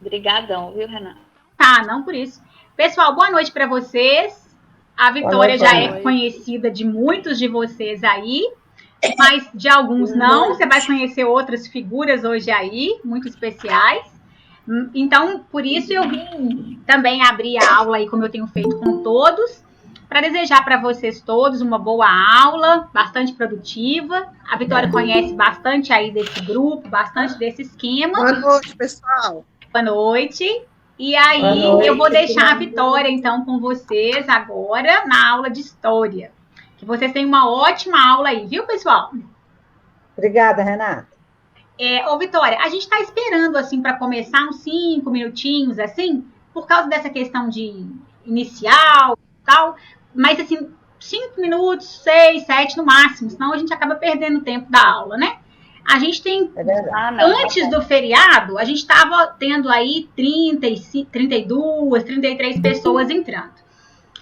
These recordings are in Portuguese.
Obrigadão, viu, Renata? Tá, não por isso. Pessoal, boa noite para vocês. A Vitória já é conhecida de muitos de vocês aí, mas de alguns não. Você vai conhecer outras figuras hoje aí, muito especiais. Então, por isso eu vim também abrir a aula aí, como eu tenho feito com todos, para desejar para vocês todos uma boa aula, bastante produtiva. A Vitória conhece bastante aí desse grupo, bastante desse esquema. Boa noite, pessoal. Boa noite. E aí eu vou deixar a Vitória, então, com vocês agora na aula de História. Que vocês tenham uma ótima aula aí, viu, pessoal? Obrigada, Renata. Ô, Vitória, a gente está esperando, assim, para começar uns 5 minutinhos, assim, por causa dessa questão de inicial e tal, mas, assim, 5 minutos, 6, 7 no máximo, senão a gente acaba perdendo o tempo da aula, né? A gente tem, antes do feriado, a gente estava tendo aí 32, 33 pessoas entrando.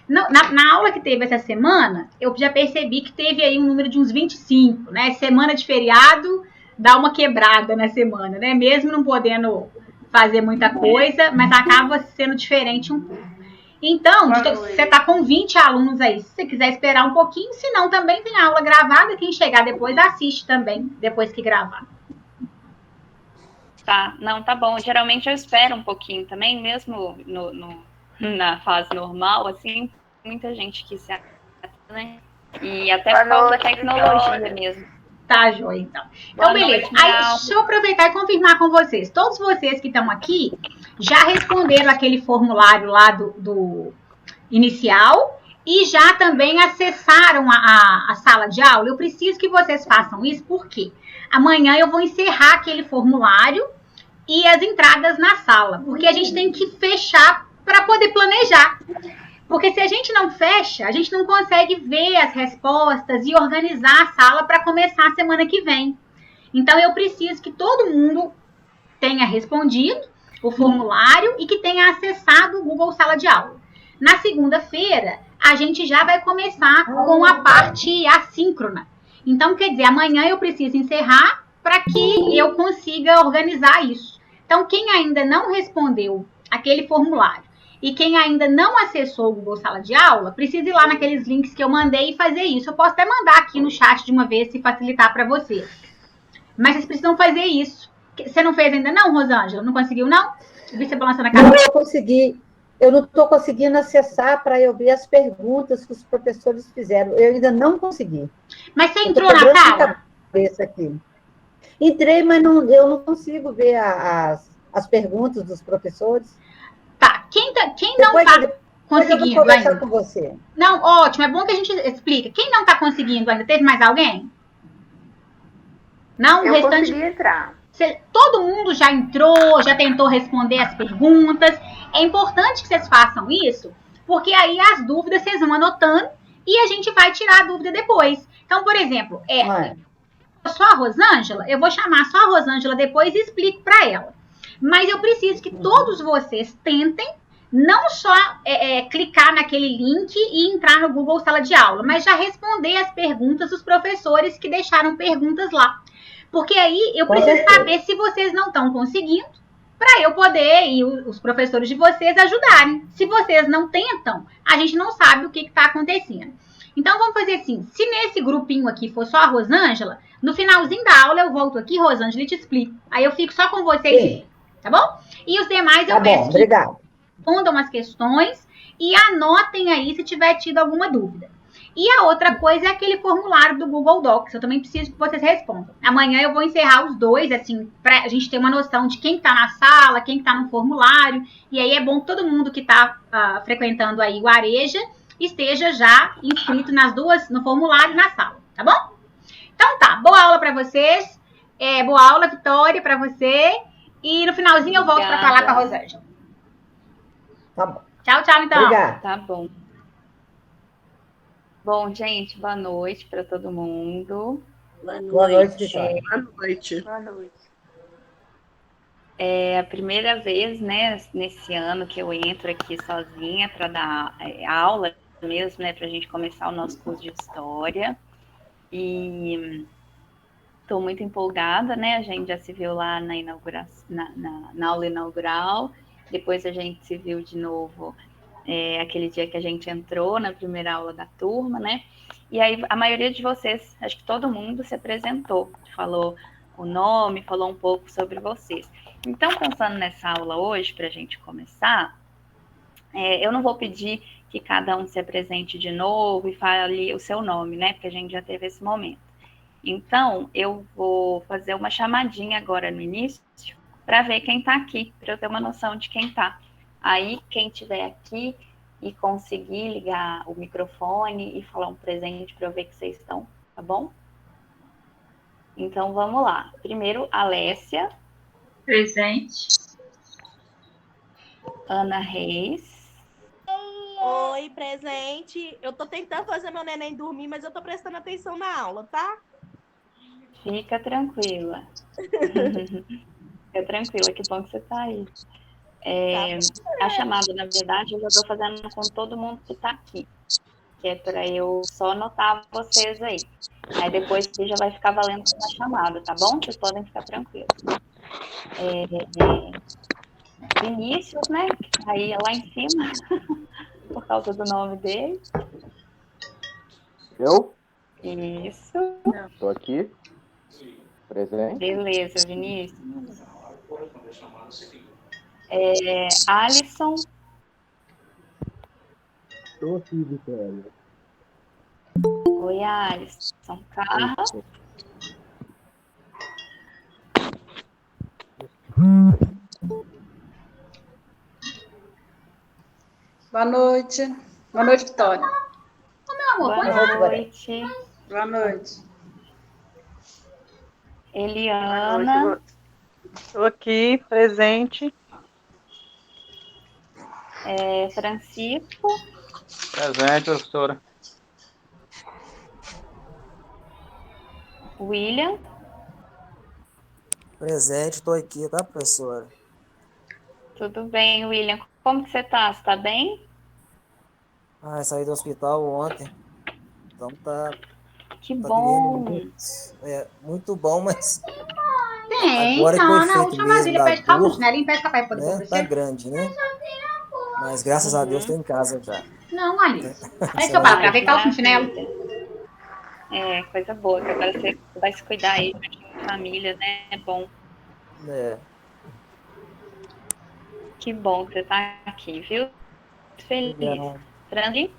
Na aula que teve essa semana, eu já percebi que teve aí um número de uns 25, né? Semana de feriado dá uma quebrada na semana, né? Mesmo não podendo fazer muita coisa, mas acaba sendo diferente um pouco. Então, você está com 20 alunos aí. Se você quiser esperar um pouquinho, se não, também tem aula gravada. Quem chegar depois, assiste também, depois que gravar. Tá, não, tá bom. Geralmente eu espero um pouquinho também, mesmo na fase normal, assim, muita gente que se né? E até por causa da tecnologia mesmo. Tá, joia, então. Então, beleza. Aí, deixa eu aproveitar e confirmar com vocês. Todos vocês que estão aqui já responderam aquele formulário lá do inicial e já também acessaram a sala de aula. Eu preciso que vocês façam isso, porque amanhã eu vou encerrar aquele formulário e as entradas na sala, porque a gente tem que fechar para poder planejar. Porque se a gente não fecha, a gente não consegue ver as respostas e organizar a sala para começar a semana que vem. Então, eu preciso que todo mundo tenha respondido o formulário e que tenha acessado o Google Sala de Aula. Na segunda-feira, a gente já vai começar com a parte assíncrona. Então, quer dizer, amanhã eu preciso encerrar para que eu consiga organizar isso. Então, quem ainda não respondeu aquele formulário e quem ainda não acessou o Google Sala de Aula, precisa ir lá naqueles links que eu mandei e fazer isso. Eu posso até mandar aqui no chat de uma vez, se facilitar para vocês. Mas vocês precisam fazer isso. Você não fez ainda não, Rosângela? Não conseguiu, não? Eu vi você balançando a cabeça. Não, eu consegui. Eu não estou conseguindo acessar para eu ver as perguntas que os professores fizeram. Eu ainda não consegui. Mas você entrou na sala? Aqui. Entrei, mas eu não consigo ver as perguntas dos professores. Tá. Quem não está conseguindo ainda? Com você. Não, ótimo. É bom que a gente explica. Quem não está conseguindo ainda? Teve mais alguém? Não? Eu consegui entrar. Todo mundo já entrou, já tentou responder as perguntas. É importante que vocês façam isso, porque aí as dúvidas vocês vão anotando e a gente vai tirar a dúvida depois. Então, por exemplo, só a Rosângela, eu vou chamar só a Rosângela depois e explico para ela. Mas eu preciso que todos vocês tentem não só clicar naquele link e entrar no Google Sala de Aula, mas já responder as perguntas dos professores que deixaram perguntas lá. Porque aí eu preciso saber se vocês não estão conseguindo, para eu poder e os professores de vocês ajudarem. Se vocês não tentam, a gente não sabe o que está acontecendo. Então, vamos fazer assim. Se nesse grupinho aqui for só a Rosângela, no finalzinho da aula eu volto aqui, Rosângela, e te explico. Aí eu fico só com vocês, sim. Tá bom? E os demais eu peço que respondam as questões e anotem aí se tiver tido alguma dúvida. E a outra coisa é aquele formulário do Google Docs. Eu também preciso que vocês respondam. Amanhã eu vou encerrar os dois, assim, pra gente ter uma noção de quem tá na sala, quem tá no formulário. E aí é bom que todo mundo que tá frequentando aí o Areja esteja já inscrito nas duas, no formulário e na sala, tá bom? Então tá, boa aula pra vocês. Boa aula, Vitória, pra você. E no finalzinho eu volto pra falar com a Rosângela. Tá bom. Tchau, tchau, então. Obrigada. Tá bom. Bom, gente, boa noite para todo mundo. Boa noite. Boa noite. Boa noite. É a primeira vez, né, nesse ano que eu entro aqui sozinha para dar aula mesmo, né, para a gente começar o nosso curso de História. E Estou muito empolgada, né? A gente já se viu lá na inauguração, na aula inaugural, depois a gente se viu de novo aquele dia que a gente entrou na primeira aula da turma, né? E aí a maioria de vocês, acho que todo mundo se apresentou, falou o nome, falou um pouco sobre vocês. Então, pensando nessa aula hoje, para a gente começar, eu não vou pedir que cada um se apresente de novo e fale o seu nome, né? Porque a gente já teve esse momento. Então, eu vou fazer uma chamadinha agora no início para ver quem está aqui, para eu ter uma noção de quem está. Aí, quem estiver aqui e conseguir ligar o microfone e falar um presente para eu ver que vocês estão, tá bom? Então, vamos lá. Primeiro, Alessia. Presente. Ana Reis. Oi, presente. Eu tô tentando fazer meu neném dormir, mas eu tô prestando atenção na aula, tá? Fica tranquila. Fica tranquila, que bom que você tá aí. A chamada, na verdade, eu já estou fazendo com todo mundo que está aqui, que é para eu só anotar vocês aí. Aí depois você já vai ficar valendo com a chamada, tá bom? Vocês podem ficar tranquilos. Vinícius, né? Que tá aí lá em cima, por causa do nome dele. Eu? Isso. Estou aqui. Presente. Beleza, Vinícius. Alisson. Estou aqui, Vitória. Oi, Alisson. Carla. Boa noite. Boa noite, Vitória. Meu amor, Boa noite. Boa noite. Eliana. Estou aqui, presente. Francisco. Presente, professora. William. Presente, estou aqui, tá, professora? Tudo bem, William? Como que você tá? Você tá bem? Saí do hospital ontem. Então tá Que bom. muito bom, mas tem, agora então, que foi na feito última mesmo vez ele da pede calma, dor, né? Ele impede que papai poder né, com tá você. grande, né? Mas graças a Deus tô em casa já. Não, Alice. Aí seu pai, pra ver calça no chinelo. Coisa boa, que agora você vai se cuidar aí de família, né? É bom. Que bom que você tá aqui, viu? Feliz. Legal. Franzi?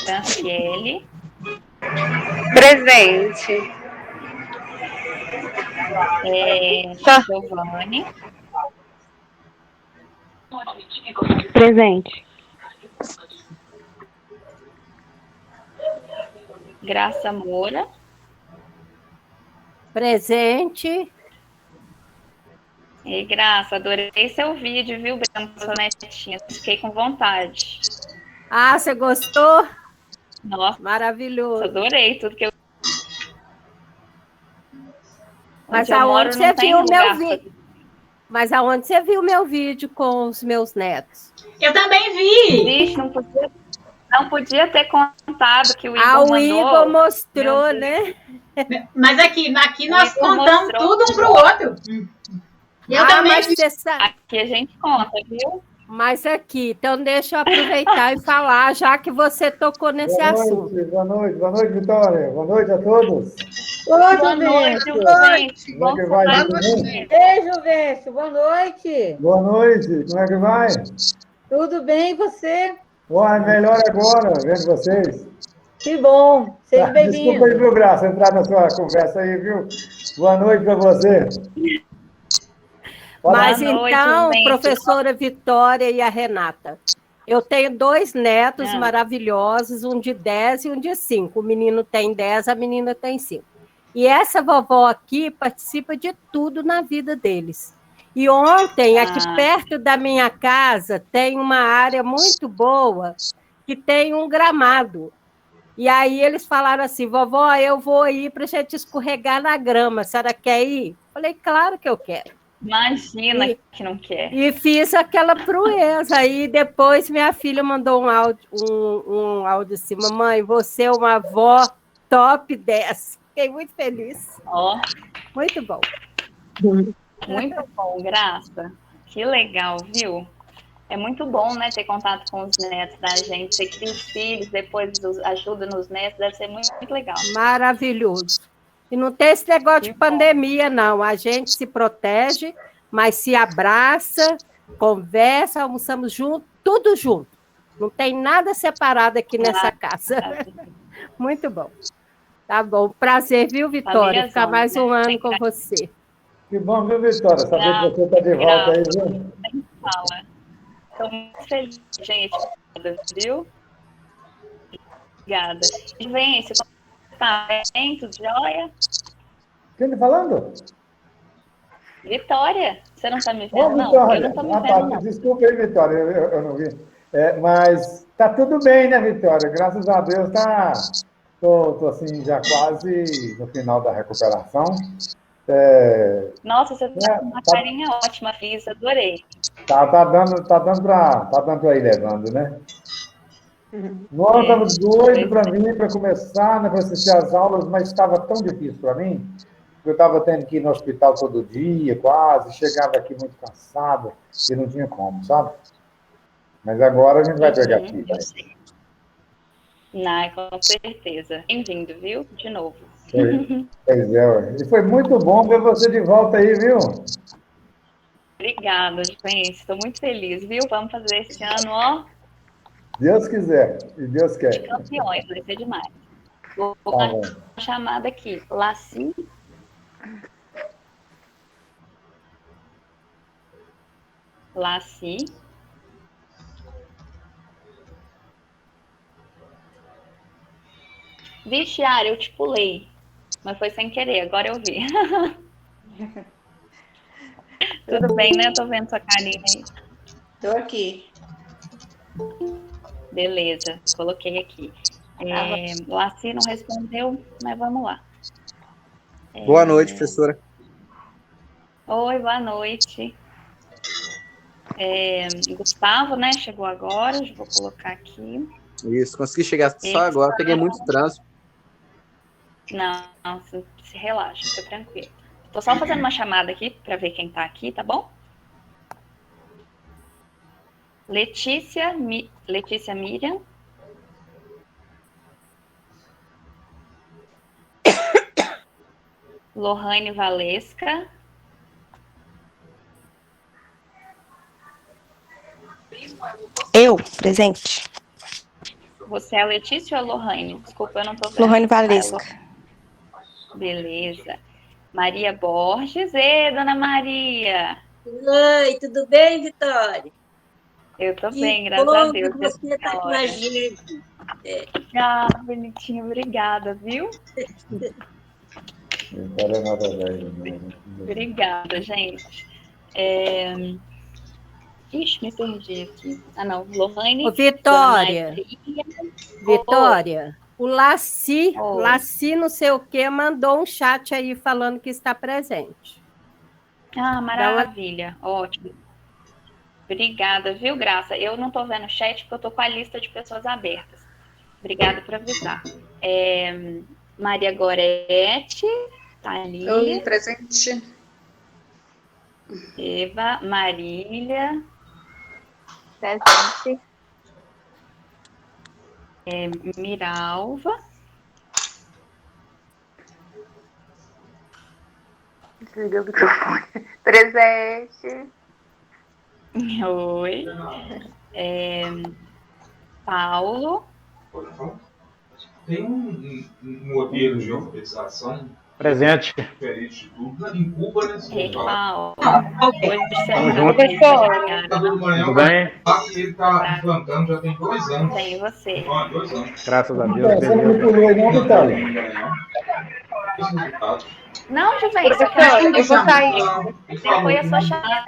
Franciele? Presente. Giovanni? Presente. Graça Moura? Presente. E Graça, adorei seu vídeo, viu, Breno, com sua netinha. Fiquei com vontade. Ah, você gostou? Nossa, maravilhoso. Adorei tudo que eu. Mas aonde você viu o meu vídeo? Mas aonde você viu o meu vídeo com os meus netos? Eu também vi. Vixe, não podia ter contado que o Igor mandou. O Igor mostrou, né? Mas aqui nós contamos tudo um pro outro. Eu também vi. Aqui a gente conta, viu? Mas aqui, então deixa eu aproveitar e falar, já que você tocou nesse assunto. Boa noite, Vitória. Boa noite a todos. Boa noite, gente. Como é que vai? Ei, Juvencio, boa noite. Boa noite, como é que vai? Tudo bem, e você? Uai, melhor agora, vendo vocês. Que bom, seja bem-vindo. Desculpa aí, viu, Graça, entrar na sua conversa aí, viu? Boa noite para você. Mas então, professora Vitória e a Renata, eu tenho 2 netos maravilhosos, um de 10 e um de 5. O menino tem 10, a menina tem 5. E essa vovó aqui participa de tudo na vida deles. E ontem, aqui perto da minha casa, tem uma área muito boa que tem um gramado. E aí eles falaram assim, vovó, eu vou ir para a gente escorregar na grama, a senhora quer ir? Falei, claro que eu quero. Imagina que não quer. E fiz aquela proeza. Aí depois minha filha mandou um áudio assim: mamãe, você é uma avó top 10. Fiquei muito feliz. Ó. Muito bom. Muito bom, Graça. Que legal, viu? É muito bom, né, ter contato com os netos da gente. Você cria os filhos, depois ajuda nos netos, deve ser muito, muito legal. Maravilhoso. E não tem esse negócio de pandemia, não. A gente se protege, mas se abraça, conversa, almoçamos junto, tudo junto. Não tem nada separado aqui nessa casa. Muito bom. Tá bom. Prazer, viu, Vitória? Ficar mais um ano com você. Que bom, viu, Vitória? Saber que você está de volta aí, viu? Fala. Estou muito feliz, gente. Viu? Obrigada. Vem, você tá bem? Tudo jóia? Quem está falando? Vitória. Você não está me vendo, não? Vitória. Eu não estou me vendo, não. Desculpa aí, Vitória, eu não vi. Mas tá tudo bem, né, Vitória? Graças a Deus tá... Tô assim, já quase no final da recuperação. Nossa, você tá com uma carinha ótima, fiz, adorei. Tá dando para ir levando, né? Nossa, estava doido para mim, para começar, né, para assistir às aulas, mas estava tão difícil para mim, porque eu estava tendo que ir no hospital todo dia, quase, chegava aqui muito cansado, e não tinha como, sabe? Mas agora a gente vai pegar aqui. Não, com certeza. Bem-vindo, viu? De novo. Pois é, e foi muito bom ver você de volta aí, viu? Obrigada, gente. Estou muito feliz, viu? Vamos fazer esse ano, ó. Deus quiser, e Deus quer. Campeões, vai ser demais. Vou colocar uma chamada aqui. Laci. Laci. Vixe, Ara, eu te pulei. Mas foi sem querer, agora eu vi. Tudo bem, né? Eu tô vendo sua carinha aí. Tô aqui. Beleza, coloquei aqui. Laci não respondeu, mas vamos lá. Boa noite, professora. Oi, boa noite. Gustavo, né? Chegou agora, vou colocar aqui. Isso, consegui chegar só agora, peguei muito trânsito. Não, se relaxa, fica tranquilo. Tô só fazendo uma chamada aqui para ver quem tá aqui, tá bom? Letícia Miriam. Lohane Valesca. Eu, presente. Você é a Letícia ou a Lohane? Desculpa, eu não tô vendo. Lohane Valesca. Beleza. Maria Borges. Dona Maria. Oi, tudo bem, Vitória? Eu tô bem, graças a Deus. Você está com a gente. Ah, bonitinho, obrigada, viu? Obrigada, gente. Ixi, me perdi aqui. Ah, não. Lohane. Ô, Vitória. Vitória. O Laci, não sei o quê, mandou um chat aí falando que está presente. Ah, maravilha. Ótimo. Obrigada, viu, Graça? Eu não tô vendo o chat porque eu tô com a lista de pessoas abertas. Obrigada por avisar. Maria Gorete, tá ali. Oi, presente. Eva, Marília. Presente. Miralva. Desliga o microfone. Presente. Oi. Paulo. Tem um modelo de alfabetização presente diferente de tudo. Em Cuba, né? Paulo. Tamo junto. Tudo bem? Ele está implantando já tem 2 anos. Tem você. 2 anos. Graças a Deus. Você não me pulou aí, não, Vitória? Não, Juventus, eu vou sair. Foi a sua chamada.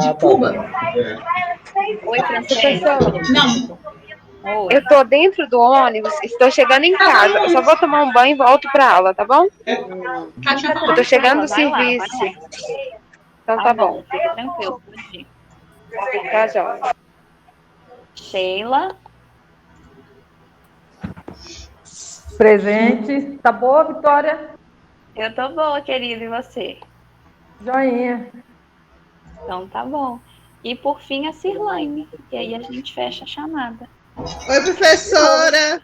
De Cuba? Oi, Francesco. Não. Eu tô dentro do ônibus, estou chegando em casa. Eu só vou tomar um banho e volto pra aula, tá bom? Eu tô chegando no serviço. Então tá bom. Fica tranquilo. Pode ir. Tá, joia. Sheila. Presente. Tá boa, Vitória? Eu tô boa, querida. E você? Joinha. Então tá bom. E por fim a Cirlane. E aí a gente fecha a chamada. Oi, professora.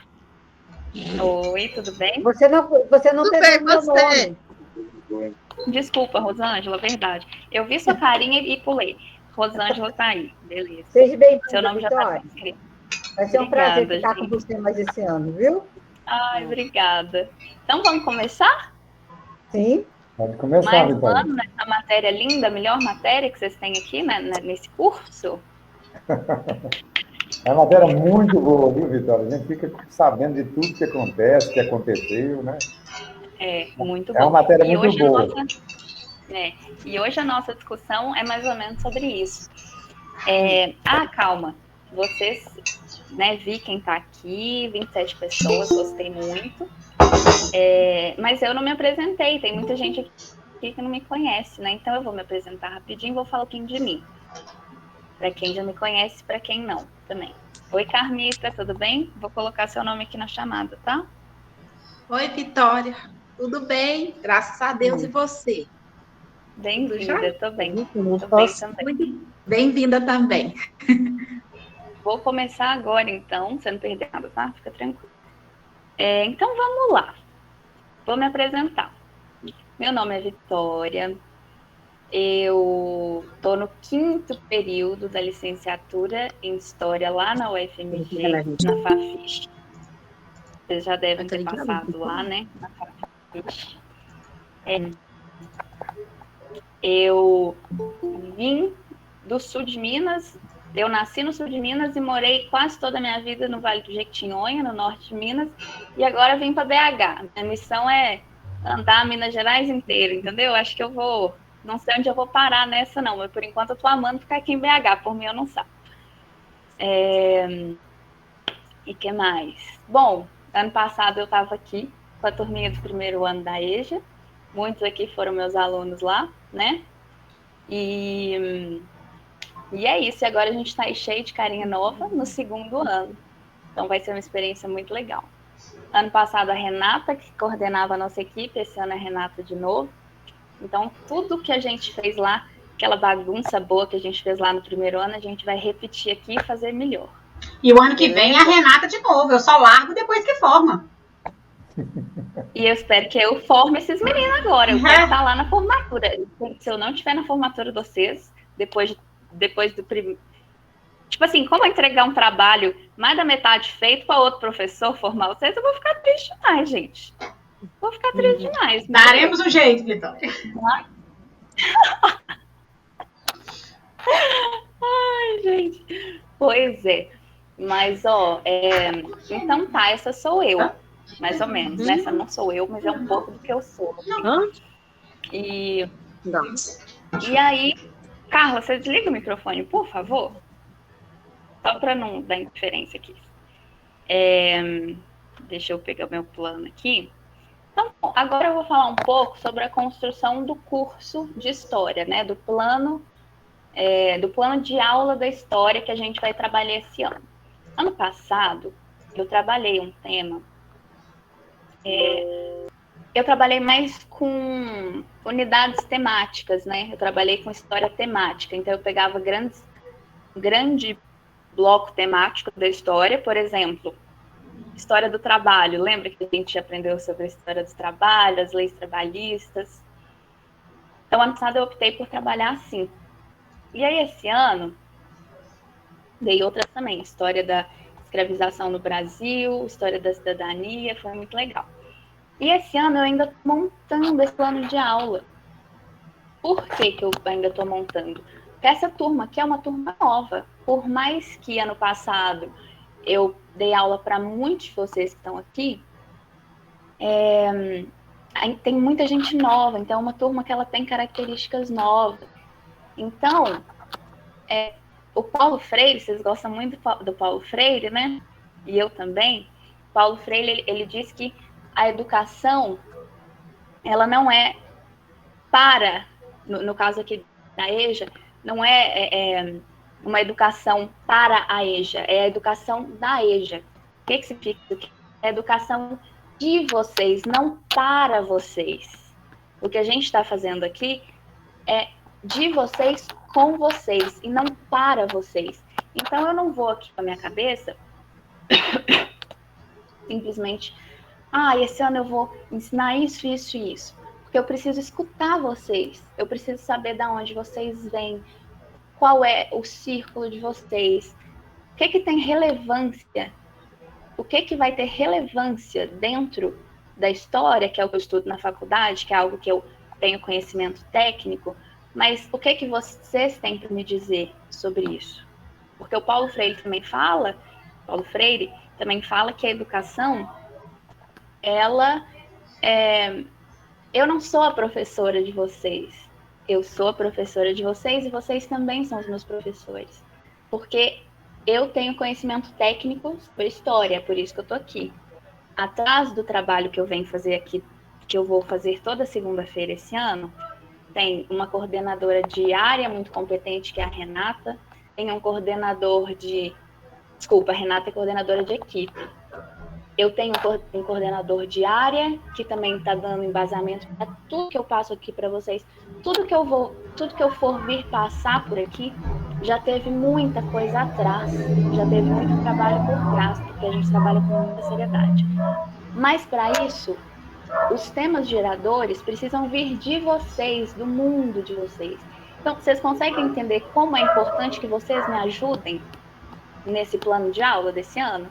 Oi, tudo bem? Você não Tudo teve bem, meu você? nome. Desculpa, Rosângela, verdade. Eu vi sua carinha e pulei. Rosângela tá aí, beleza. Seja bem-vinda, Seu nome já tá Vitória. escrito. Vai ser um prazer Obrigada, ficar com gente. você mais esse ano, viu? Ai, obrigada. Então vamos começar? Sim. Pode começar, Mais um Vitória. ano nessa matéria linda, a melhor matéria que vocês têm aqui, né, nesse curso. É uma matéria muito boa, viu, Vitória? A gente fica sabendo de tudo que acontece, que aconteceu, né? É, muito É bom. uma matéria E muito hoje boa. E hoje a nossa discussão é mais ou menos sobre isso. Calma. Vocês, né, vi quem está aqui, 27 pessoas, gostei muito. Mas eu não me apresentei, tem muita gente aqui que não me conhece, né? Então eu vou me apresentar rapidinho e vou falar um pouquinho de mim. Para quem já me conhece, para quem não, também. Oi, Carmita, tudo bem? Vou colocar seu nome aqui na chamada, tá? Oi, Vitória. Tudo bem? Graças a Deus. E você? Bem-vinda, tô bem. Tô bem também. Muito bem-vinda também. Vou começar agora, então, você não perder nada, tá? Fica tranquilo. Então, vamos lá. Vou me apresentar. Meu nome é Vitória. Eu estou no 5º período da licenciatura em História lá na UFMG, na FAFISH. Vocês já devem ter passado lá, né? Na FAFISH. Eu vim do sul de Minas. Eu nasci no sul de Minas e morei quase toda a minha vida no Vale do Jequitinhonha, no norte de Minas. E agora vim para BH. Minha missão é andar Minas Gerais inteiro, entendeu? Acho que eu vou... Não sei onde eu vou parar nessa, não. Mas por enquanto eu tô amando ficar aqui em BH. Por mim, eu não sabe. E o que mais? Bom, ano passado eu estava aqui com a turminha do 1º ano da EJA. Muitos aqui foram meus alunos lá, né? E é isso. E agora a gente está aí cheio de carinha nova no 2º ano. Então vai ser uma experiência muito legal. Ano passado a Renata, que coordenava a nossa equipe. Esse ano a Renata de novo. Então, tudo que a gente fez lá, aquela bagunça boa que a gente fez lá no 1º ano, a gente vai repetir aqui e fazer melhor. E o ano que vem a Renata de novo. Eu só largo depois que forma. E eu espero que eu forme esses meninos agora. Eu quero estar lá na formatura. Se eu não estiver na formatura de vocês, depois do primeiro... Tipo assim, como eu entregar um trabalho mais da metade feito para outro professor formar vocês, eu vou ficar triste demais, gente. Vou ficar triste demais. Daremos um jeito, Vitória. Ai, gente. Pois é. Mas, então tá, essa sou eu. Mais ou menos. Essa não sou eu, mas é um pouco do que eu sou. E aí, Carla, você desliga o microfone, por favor? Só para não dar interferência aqui. Deixa eu pegar o meu plano aqui. Então, agora eu vou falar um pouco sobre a construção do curso de História, né? Do plano de aula da História que a gente vai trabalhar esse ano. Ano passado, eu trabalhei um tema... eu trabalhei mais com unidades temáticas, né? Eu trabalhei com história temática, então eu pegava grande bloco temático da história, por exemplo... História do trabalho, lembra que a gente aprendeu sobre a história do trabalho, as leis trabalhistas? Então, ano passado eu optei por trabalhar assim. E aí, esse ano, dei outras também. História da escravização no Brasil, história da cidadania, foi muito legal. E esse ano eu ainda estou montando esse plano de aula. Por que eu ainda estou montando? Porque essa turma aqui é uma turma nova. Por mais que ano passado... eu dei aula para muitos de vocês que estão aqui, tem muita gente nova, então é uma turma que ela tem características novas. Então, o Paulo Freire, vocês gostam muito do Paulo Freire, né? e eu também, Paulo Freire, ele diz que a educação, ela não é para, no caso aqui da EJA, não é uma educação para a EJA, é a educação da EJA. O que significa? É a educação de vocês, não para vocês. O que a gente está fazendo aqui é de vocês com vocês e não para vocês. Então, eu não vou aqui com a minha cabeça simplesmente, esse ano eu vou ensinar isso, isso e isso. Porque eu preciso escutar vocês. Eu preciso saber de onde vocês vêm, qual é o círculo de vocês, o que tem relevância, o que vai ter relevância dentro da história, que é o que eu estudo na faculdade, que é algo que eu tenho conhecimento técnico, mas o que vocês têm para me dizer sobre isso? Porque o Paulo Freire também fala que a educação, ela eu não sou a professora de vocês, eu sou a professora de vocês e vocês também são os meus professores, porque eu tenho conhecimento técnico sobre história, é por isso que eu estou aqui. Atrás do trabalho que eu venho fazer aqui, que eu vou fazer toda segunda-feira esse ano, tem uma coordenadora de área muito competente, que é a Renata, tem um coordenador de... Desculpa, a Renata é coordenadora de equipe. Eu tenho um coordenador de área, que também está dando embasamento para tudo que eu passo aqui para vocês. Tudo que eu for vir passar por aqui, já teve muita coisa atrás, já teve muito trabalho por trás, porque a gente trabalha com muita seriedade. Mas para isso, os temas geradores precisam vir de vocês, do mundo de vocês. Então, vocês conseguem entender como é importante que vocês me ajudem nesse plano de aula desse ano?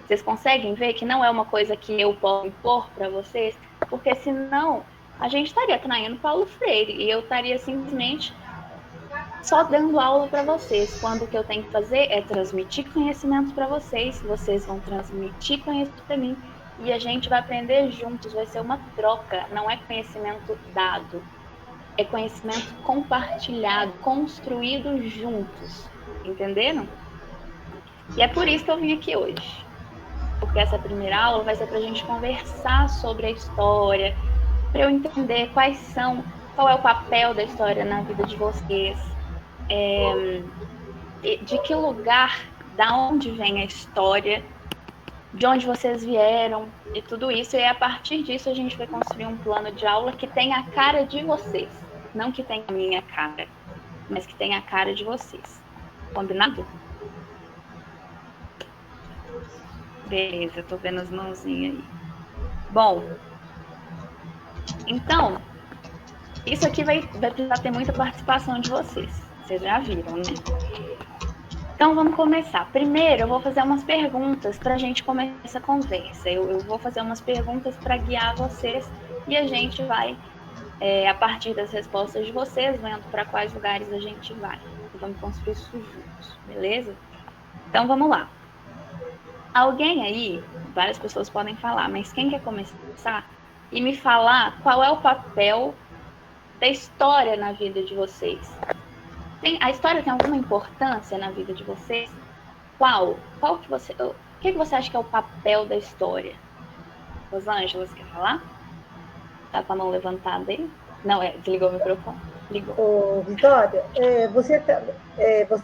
Vocês conseguem ver que não é uma coisa que eu posso impor para vocês? Porque senão a gente estaria traindo Paulo Freire e eu estaria simplesmente só dando aula para vocês, quando o que eu tenho que fazer é transmitir conhecimento para vocês, vocês vão transmitir conhecimento para mim e a gente vai aprender juntos, vai ser uma troca, não é conhecimento dado, é conhecimento compartilhado, construído juntos, entenderam? E é por isso que eu vim aqui hoje, porque essa primeira aula vai ser para a gente conversar sobre a história, para eu entender qual é o papel da história na vida de vocês, de que lugar, da onde vem a história, de onde vocês vieram e tudo isso. E a partir disso a gente vai construir um plano de aula que tenha a cara de vocês, não que tenha a minha cara, mas que tenha a cara de vocês. Combinado? Beleza, tô vendo as mãozinhas aí. Bom, então, isso aqui vai precisar ter muita participação de vocês. Vocês já viram, né? Então, vamos começar. Primeiro, eu vou fazer umas perguntas para a gente começar essa conversa. Eu vou fazer umas perguntas para guiar vocês e a gente vai, a partir das respostas de vocês, vendo para quais lugares a gente vai. E vamos construir isso juntos, beleza? Então, vamos lá. Alguém aí, várias pessoas podem falar, mas quem quer começar e me falar qual é o papel da história na vida de vocês? A história tem alguma importância na vida de vocês? O que você acha que é o papel da história? Rosângela, você quer falar? Tá com a mão levantada aí? Não, desligou o microfone. Ligou. Vitória, você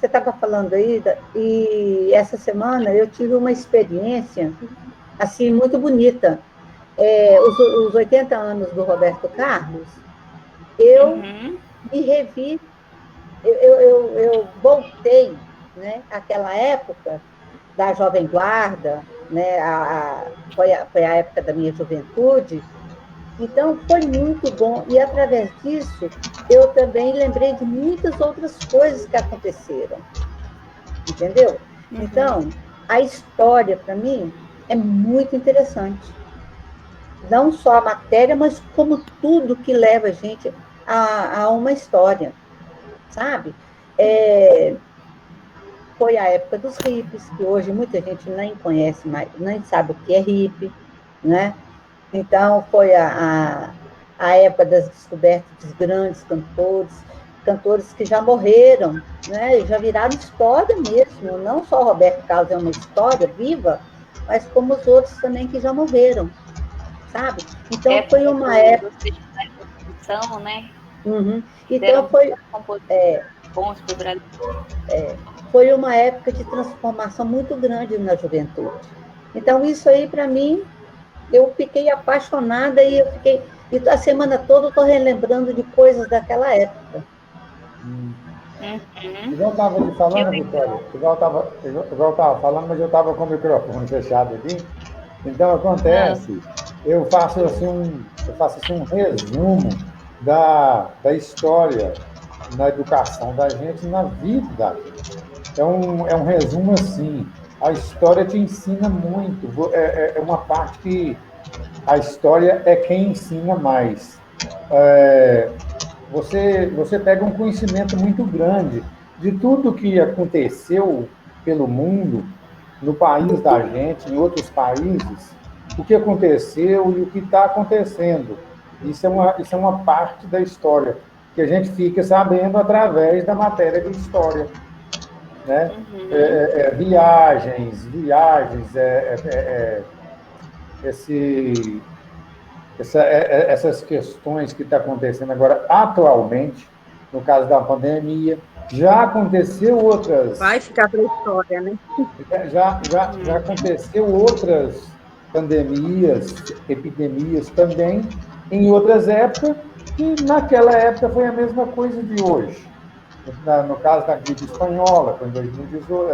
estava falando aí, e essa semana eu tive uma experiência assim, muito bonita. Os 80 anos do Roberto Carlos, eu me revi, eu voltei, né, àquela época da Jovem Guarda, né, foi a época da minha juventude. Então, foi muito bom. E, através disso, eu também lembrei de muitas outras coisas que aconteceram. Entendeu? Então, a história, para mim, é muito interessante. Não só a matéria, mas como tudo que leva a gente a uma história. Sabe? Foi a época dos hippies, que hoje muita gente nem conhece mais, nem sabe o que é hippie, né? Então, foi a época das descobertas dos grandes cantores, cantores que já morreram, né? Já viraram história mesmo. Não só Roberto Carlos é uma história viva, mas como os outros também que já morreram, sabe? Então foi uma época. Né? Uhum. Então foi. Bons para o Brasil. Foi uma época de transformação muito grande na juventude. Então, isso aí, para mim, eu fiquei apaixonada e E a semana toda eu estou relembrando de coisas daquela época. Igual eu estava te falando, Vitória, igual eu estava falando, mas eu estava com o microfone fechado aqui. Então, acontece, eu faço assim um resumo da história na educação da gente, na vida da gente. É um resumo assim. A história te ensina muito. É uma parte que a história é quem ensina mais. Você pega um conhecimento muito grande de tudo que aconteceu pelo mundo, no país da gente, em outros países, o que aconteceu e o que está acontecendo. Isso é uma parte da história que a gente fica sabendo através da matéria de história. Né? Viagens, essas questões que estão acontecendo agora atualmente, no caso da pandemia, já aconteceu outras... Vai ficar para a história, né? Já aconteceu outras pandemias, epidemias também, em outras épocas, e naquela época foi a mesma coisa de hoje. No caso da gripe espanhola, foi em 2018,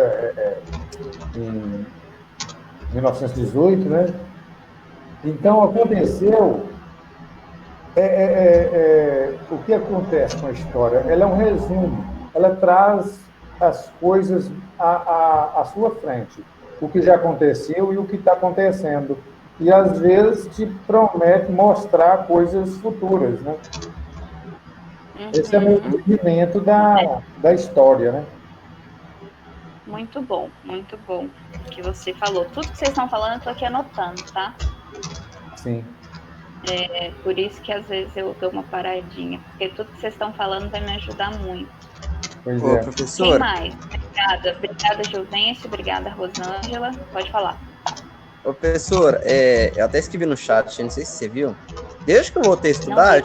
em 1918, né? Então, aconteceu... o que acontece com a história? Ela é um resumo, ela traz as coisas à sua frente, o que já aconteceu e o que está acontecendo. E, às vezes, te promete mostrar coisas futuras, né? Esse é o meu entendimento da história, né? Muito bom o que você falou. Tudo que vocês estão falando, eu estou aqui anotando, tá? Sim. Por isso que às vezes eu dou uma paradinha, porque tudo que vocês estão falando vai me ajudar muito. Pois professora. Quem mais? Obrigada, Juvencio, obrigada, Rosângela. Pode falar. Ô, professora, eu até escrevi no chat, não sei se você viu. Desde que eu voltei a estudar, eu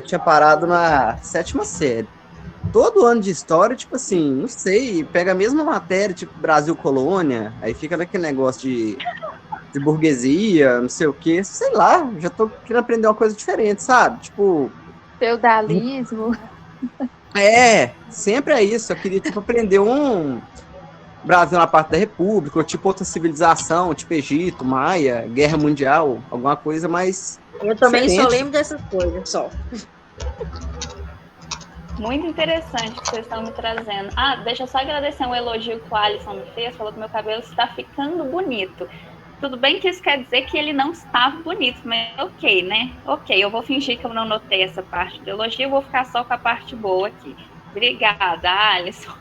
tinha parado na 7ª série. Todo ano de história, tipo assim, não sei, pega a mesma matéria, tipo Brasil Colônia, aí fica naquele negócio de burguesia, não sei o quê, sei lá, já tô querendo aprender uma coisa diferente, sabe? Tipo... Feudalismo. Sempre é isso, eu queria, tipo, aprender Brasil na parte da República, ou tipo outra civilização, tipo Egito, Maia, Guerra Mundial, alguma coisa mais... Eu também diferente. só lembro dessas coisas, só. Muito interessante que vocês estão me trazendo. Deixa eu só agradecer um elogio que o Alisson me fez, falou que meu cabelo está ficando bonito. Tudo bem que isso quer dizer que ele não estava bonito, mas ok, né? Ok, eu vou fingir que eu não notei essa parte do elogio, eu vou ficar só com a parte boa aqui. Obrigada, Alisson.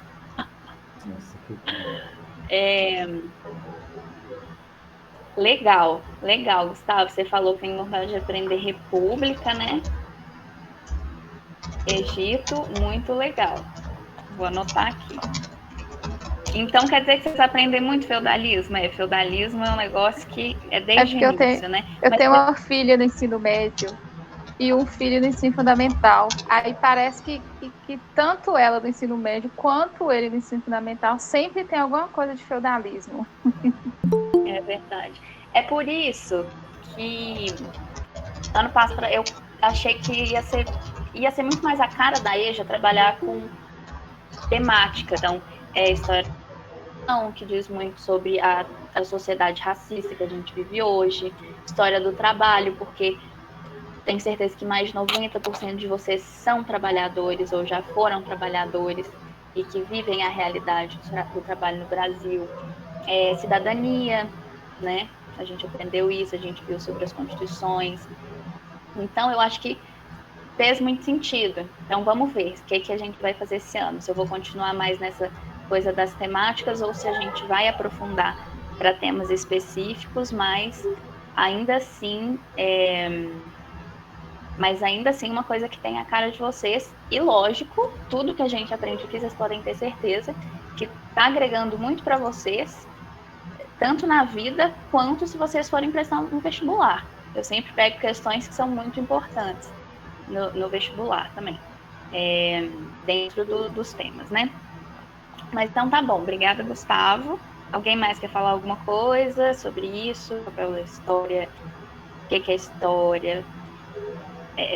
Legal, Gustavo. Você falou que tem vontade de aprender República, né? Egito, muito legal. Vou anotar aqui. Então, quer dizer que vocês aprendem muito feudalismo? Feudalismo é um negócio que é desde o início, né? Eu tenho uma filha no ensino médio e um filho no ensino fundamental. Aí parece que tanto ela no ensino médio quanto ele no ensino fundamental sempre tem alguma coisa de feudalismo. É verdade. É por isso que ano passado eu achei que ia ser muito mais a cara da EJA trabalhar com temática. Então, história que diz muito sobre a sociedade racista que a gente vive hoje, história do trabalho, porque tenho certeza que mais de 90% de vocês são trabalhadores ou já foram trabalhadores e que vivem a realidade do trabalho no Brasil. Cidadania, né? A gente aprendeu isso, a gente viu sobre as constituições. Então, eu acho que fez muito sentido. Então, vamos ver o que a gente vai fazer esse ano. Se eu vou continuar mais nessa coisa das temáticas ou se a gente vai aprofundar para temas específicos, mas ainda assim Mas ainda assim, uma coisa que tem a cara de vocês. E lógico, tudo que a gente aprende aqui, vocês podem ter certeza que tá agregando muito para vocês, tanto na vida, quanto se vocês forem prestar um vestibular. Eu sempre pego questões que são muito importantes no vestibular também, dentro dos temas, né? Mas então tá bom, obrigada, Gustavo. Alguém mais quer falar alguma coisa sobre isso? Papel da história, o que é história,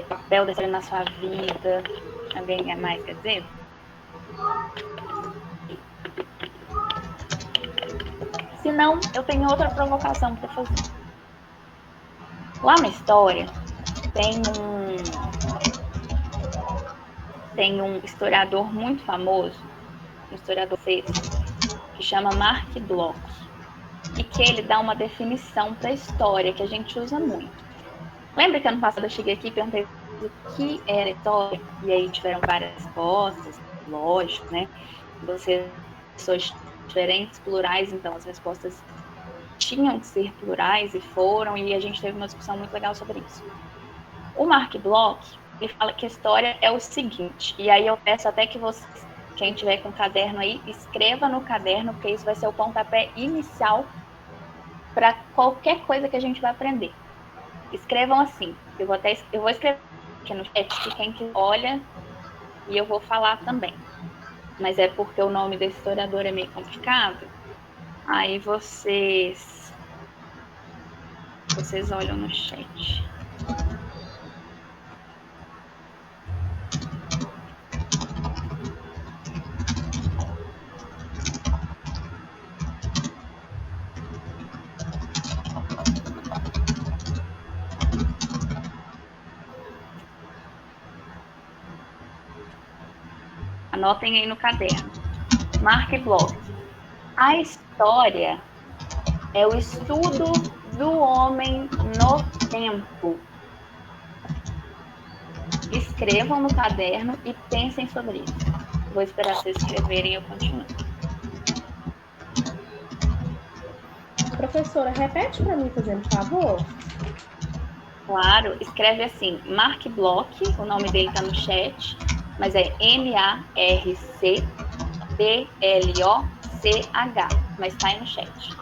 papel da história na sua vida? Alguém mais quer dizer? Se não, eu tenho outra provocação para fazer. Lá na história, tem um historiador muito famoso, um historiador que chama Mark Bloch, e que ele dá uma definição para a história que a gente usa muito. Lembra que ano passado eu cheguei aqui e perguntei o que era história? E aí tiveram várias respostas, lógico, né? Vocês são diferentes, plurais, então as respostas tinham que ser plurais e foram, e a gente teve uma discussão muito legal sobre isso. O Mark Bloch, ele fala que a história é o seguinte, e aí eu peço até que vocês, quem tiver com caderno aí, escreva no caderno, porque isso vai ser o pontapé inicial para qualquer coisa que a gente vai aprender. Escrevam assim, eu vou escrever aqui no chat, que quem que olha, e eu vou falar também. Mas é porque o nome desse historiador é meio complicado. Aí vocês olham no chat. Anotem aí no caderno. Mark Bloch. A história é o estudo do homem no tempo. Escrevam no caderno e pensem sobre isso. Vou esperar vocês escreverem e eu continuo. Professora, repete para mim, fazendo favor. Claro, escreve assim, Mark Bloch, o nome dele está no chat, mas é M-A-R-C-B-L-O-C-H, mas está aí no chat.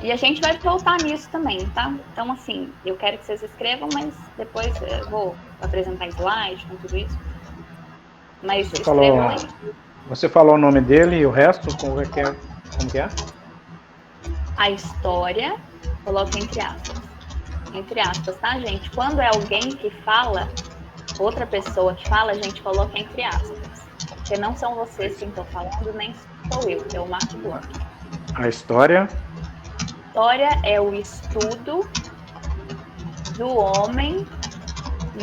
E a gente vai voltar nisso também, tá? Então, assim, eu quero que vocês escrevam, mas depois eu vou apresentar slide com tudo isso. Mas escrevam aí. Você falou o nome dele e o resto? Como que é? A história, coloca entre aspas. Entre aspas, tá, gente? Quando é alguém que fala, outra pessoa que fala, a gente coloca entre aspas. Porque não são vocês quem estão falando, nem sou eu, é o Mark Bloch. A história? História é o estudo do homem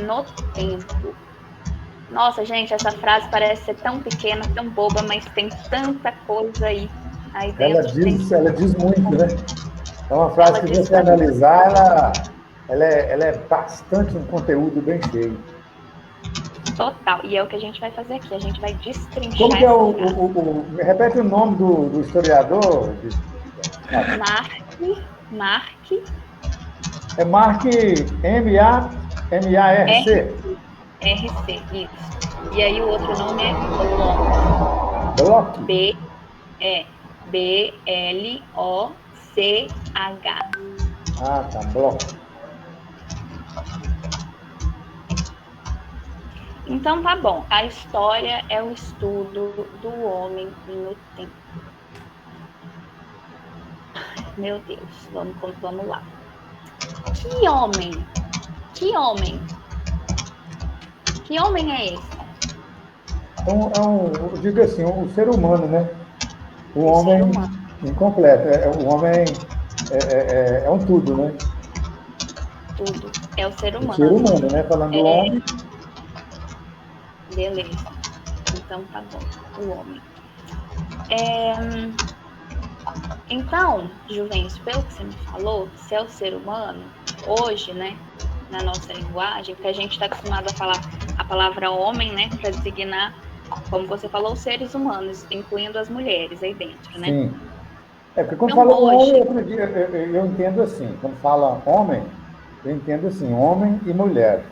no tempo. Nossa, gente, essa frase parece ser tão pequena, tão boba, mas tem tanta coisa aí dentro. Ela diz muito, né? É uma frase que, se você analisar, ela é bastante um conteúdo bem cheio. Total. E é o que a gente vai fazer aqui. A gente vai destrinchar. Como que é me repete o nome do historiador? Mark. É Mark, M-A-R-C. R-C, isso. E aí o outro nome é Bloch. B-L-O-C-H. Ah, tá, Bloch. Então tá bom. A história é o estudo do homem no tempo. Meu Deus, vamos lá. Que homem? Que homem? Que homem é esse? Eu digo assim, o ser humano, né? O homem incompleto. O homem é um tudo, né? Tudo. É o ser humano. O ser humano, né? Falando do homem. Beleza. Então tá bom. O homem. Então, Juvencio, pelo que você me falou, se é o ser humano, hoje, né? Na nossa linguagem, porque a gente está acostumado a falar a palavra homem, né? Para designar, como você falou, os seres humanos, incluindo as mulheres aí dentro, né? Sim. Porque quando então, fala hoje... homem, eu entendo assim, quando fala homem, Eu entendo assim, homem e mulher.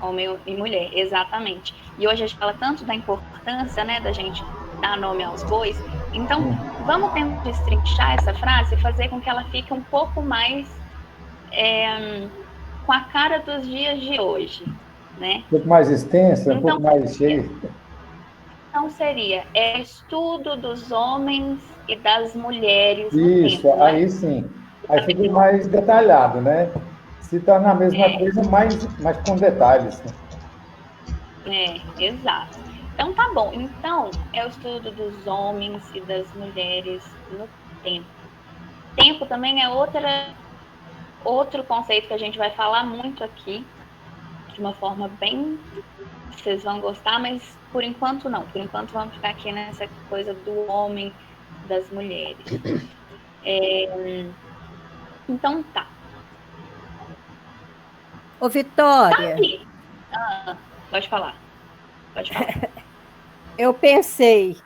Homem e mulher, exatamente. E hoje a gente fala tanto da importância, né, da gente dar nome aos bois. Então, vamos tentar destrinchar essa frase e fazer com que ela fique um pouco mais com a cara dos dias de hoje, né? Um pouco mais extensa, um Então, pouco mais cheia. Então seria estudo dos homens e das mulheres no Isso, tempo, aí né? sim. Aí fica mais detalhado, né? Se torna a mesma coisa, mas com detalhes. Né? Exato. Então tá bom. Então é o estudo dos homens e das mulheres no tempo. Tempo também é outro conceito que a gente vai falar muito aqui, de uma forma bem... Vocês vão gostar, mas por enquanto não. Por enquanto vamos ficar aqui nessa coisa do homem, das mulheres. Então tá. Ô, Vitória. Pode falar. Pode falar. Eu pensei,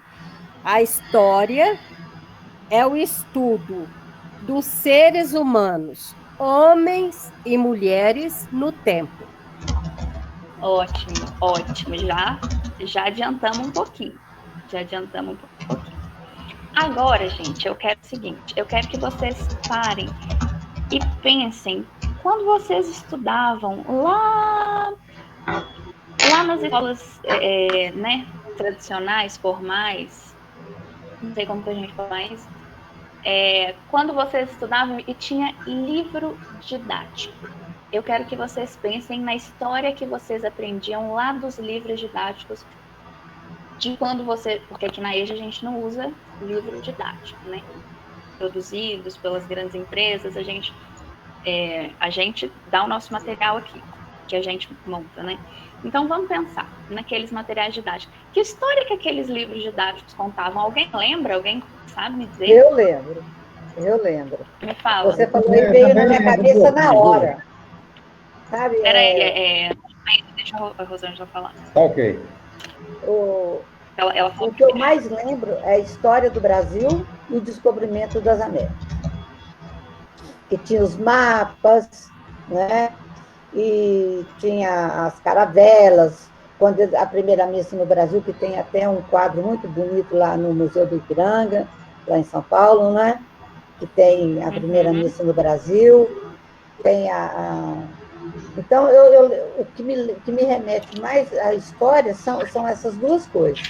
a história é o estudo dos seres humanos, homens e mulheres, no tempo. Ótimo, ótimo. Já adiantamos um pouquinho. Agora, gente, eu quero o seguinte. Eu quero que vocês parem e pensem. Quando vocês estudavam lá nas escolas né, tradicionais, formais, não sei como que a gente fala isso, quando vocês estudavam e tinha livro didático, eu quero que vocês pensem na história que vocês aprendiam lá dos livros didáticos, de quando porque aqui na EJA a gente não usa livro didático, né? Produzidos pelas grandes empresas, a gente dá o nosso material aqui, que a gente monta, né? Então vamos pensar naqueles materiais didáticos. Que história que aqueles livros didáticos contavam? Alguém lembra? Alguém sabe me dizer? Eu lembro. Me fala. Você falou e veio na minha cabeça na hora. Sabe? Peraí, deixa a Rosângela falar. Ok. O que eu mais lembro é a história do Brasil e o descobrimento das Américas. Que tinha os mapas, né? E tinha as caravelas, quando a primeira missa no Brasil, que tem até um quadro muito bonito lá no Museu do Ipiranga, lá em São Paulo, né? Que tem a primeira missa no Brasil, tem Então, o que me remete mais à história são essas duas coisas.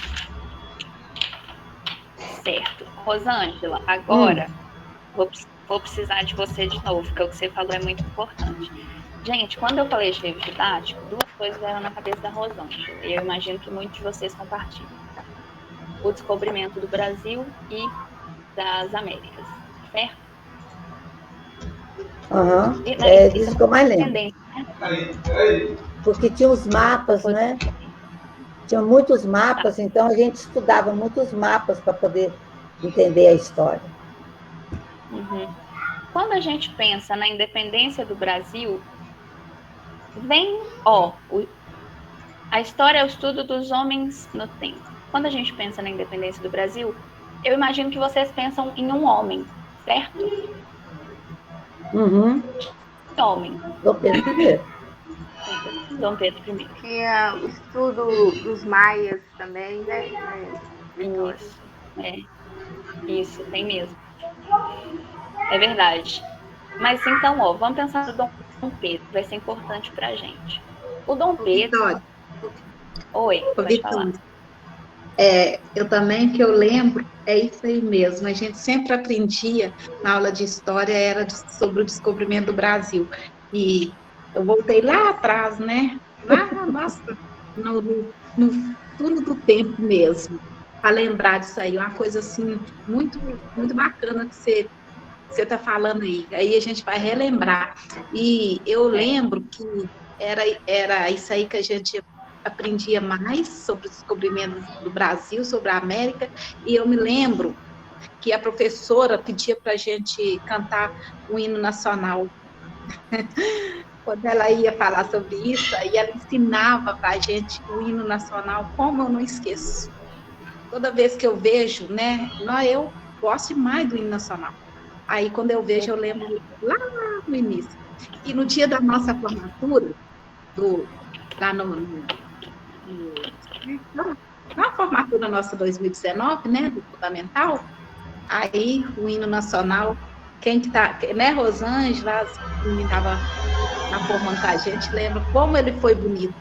Certo. Rosângela, agora vou precisar de você de novo, porque o que você falou é muito importante. Gente, quando eu falei de livro didático, duas coisas vieram na cabeça da Rosângela, e eu imagino que muitos de vocês compartilham. O descobrimento do Brasil e das Américas, certo? Isso que eu mais lembro. Porque tinha os mapas, né? Tinha muitos mapas, então a gente estudava muitos mapas para poder entender a história. Quando a gente pensa na independência do Brasil, vem, a história é o estudo dos homens no tempo. Quando a gente pensa na independência do Brasil, eu imagino que vocês pensam em um homem, certo? Homem. Dom Pedro I. Dom Pedro I. Tinha o estudo dos maias também, né? Isso, tem mesmo. É verdade. Mas então, vamos pensar no Dom Pedro, vai ser importante pra gente. O Dom Pedro... Vitória. Oi, pode falar. Eu também, que eu lembro, é isso aí mesmo. A gente sempre aprendia, na aula de história, era sobre o descobrimento do Brasil. E eu voltei lá atrás, né? Lá, nossa, no túnel do tempo mesmo, para lembrar disso aí. Uma coisa, assim, muito, muito bacana que você está falando aí. Aí a gente vai relembrar. E eu lembro que era isso aí que a gente aprendia mais sobre o descobrimento do Brasil, sobre a América, e eu me lembro que a professora pedia para a gente cantar o hino nacional. Quando ela ia falar sobre isso, aí ela ensinava para a gente o hino nacional, como eu não esqueço. Toda vez que eu vejo, né, eu gosto mais do hino nacional. Aí, quando eu vejo, eu lembro lá no início. E no dia da nossa formatura, na formatura nossa 2019, né, do Fundamental, aí o hino nacional, quem que tá, né, Rosângela, que estava formando com a gente, lembra como ele foi bonito.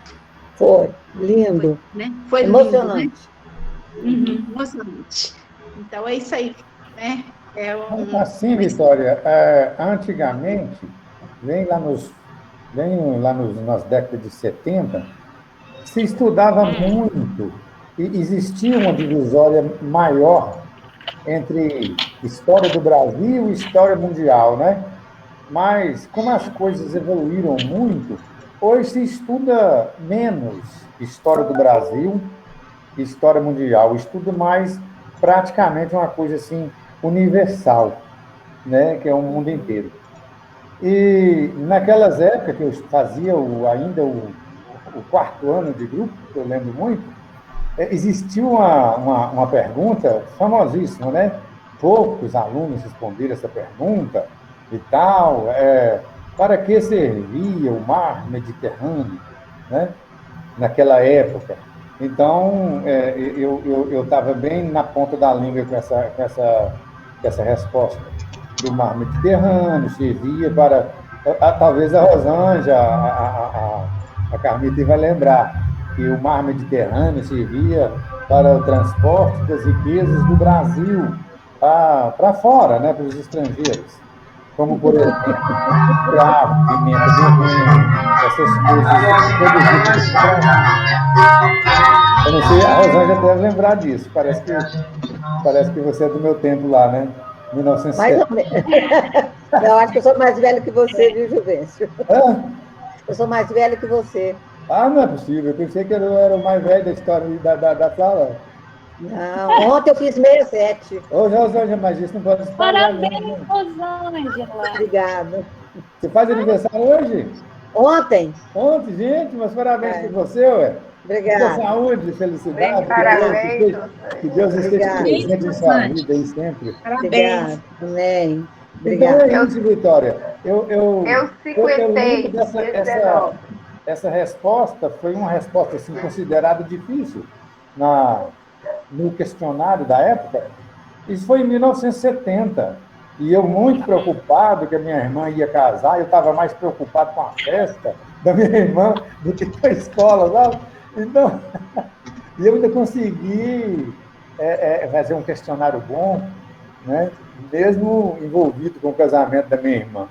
Foi, lindo. Foi, né? Foi emocionante. Lindo, né? Emocionante. Então é isso aí, né? Assim, Vitória, antigamente, nas décadas de 70, se estudava muito e existia uma divisória maior entre história do Brasil e história mundial, né? Mas, como as coisas evoluíram muito, hoje se estuda menos história do Brasil e história mundial. Estuda mais, praticamente, uma coisa assim, universal, né? Que é o mundo inteiro. E, naquelas épocas que eu fazia ainda o 4º ano de grupo, que eu lembro muito, existiu uma pergunta famosíssima, né? Poucos alunos responderam essa pergunta e tal. Para que servia o mar Mediterrâneo, né? Naquela época? Então, eu estava bem na ponta da língua com essa resposta. Do mar Mediterrâneo servia para... Talvez a Rosângela, a Carmita vai lembrar que o mar Mediterrâneo servia para o transporte das riquezas do Brasil para fora, né, para os estrangeiros. Como, por exemplo, cravo, pimenta do reino, essas coisas produzidas no Brasil. Eu não sei, a Rosângela deve lembrar disso. Parece que você é do meu tempo lá, né? 1970. Mais ou menos. Eu acho que eu sou mais velho que você, viu, Juvencio? Eu sou mais velho que você. Ah, não é possível. Eu pensei que eu era o mais velho da história da sala. Não, ontem eu fiz 67. Ô, Rosângela, mas isso não pode espalhar. Parabéns, Rosângela. Obrigada. Você faz aniversário hoje? Ontem. Ontem, gente, mas parabéns por você, ué. Obrigada. Muita saúde, felicidade. Parabéns. Que Deus esteja presente em sua vida aí sempre. Parabéns. Amém. Então é isso, Vitória. Eu 56. Essa resposta foi uma resposta assim, considerada difícil no questionário da época. Isso foi em 1970. E eu muito preocupado que a minha irmã ia casar, eu estava mais preocupado com a festa da minha irmã do que com a escola, sabe? Então, e eu ainda consegui fazer um questionário bom, né? Mesmo envolvido com o casamento da minha irmã.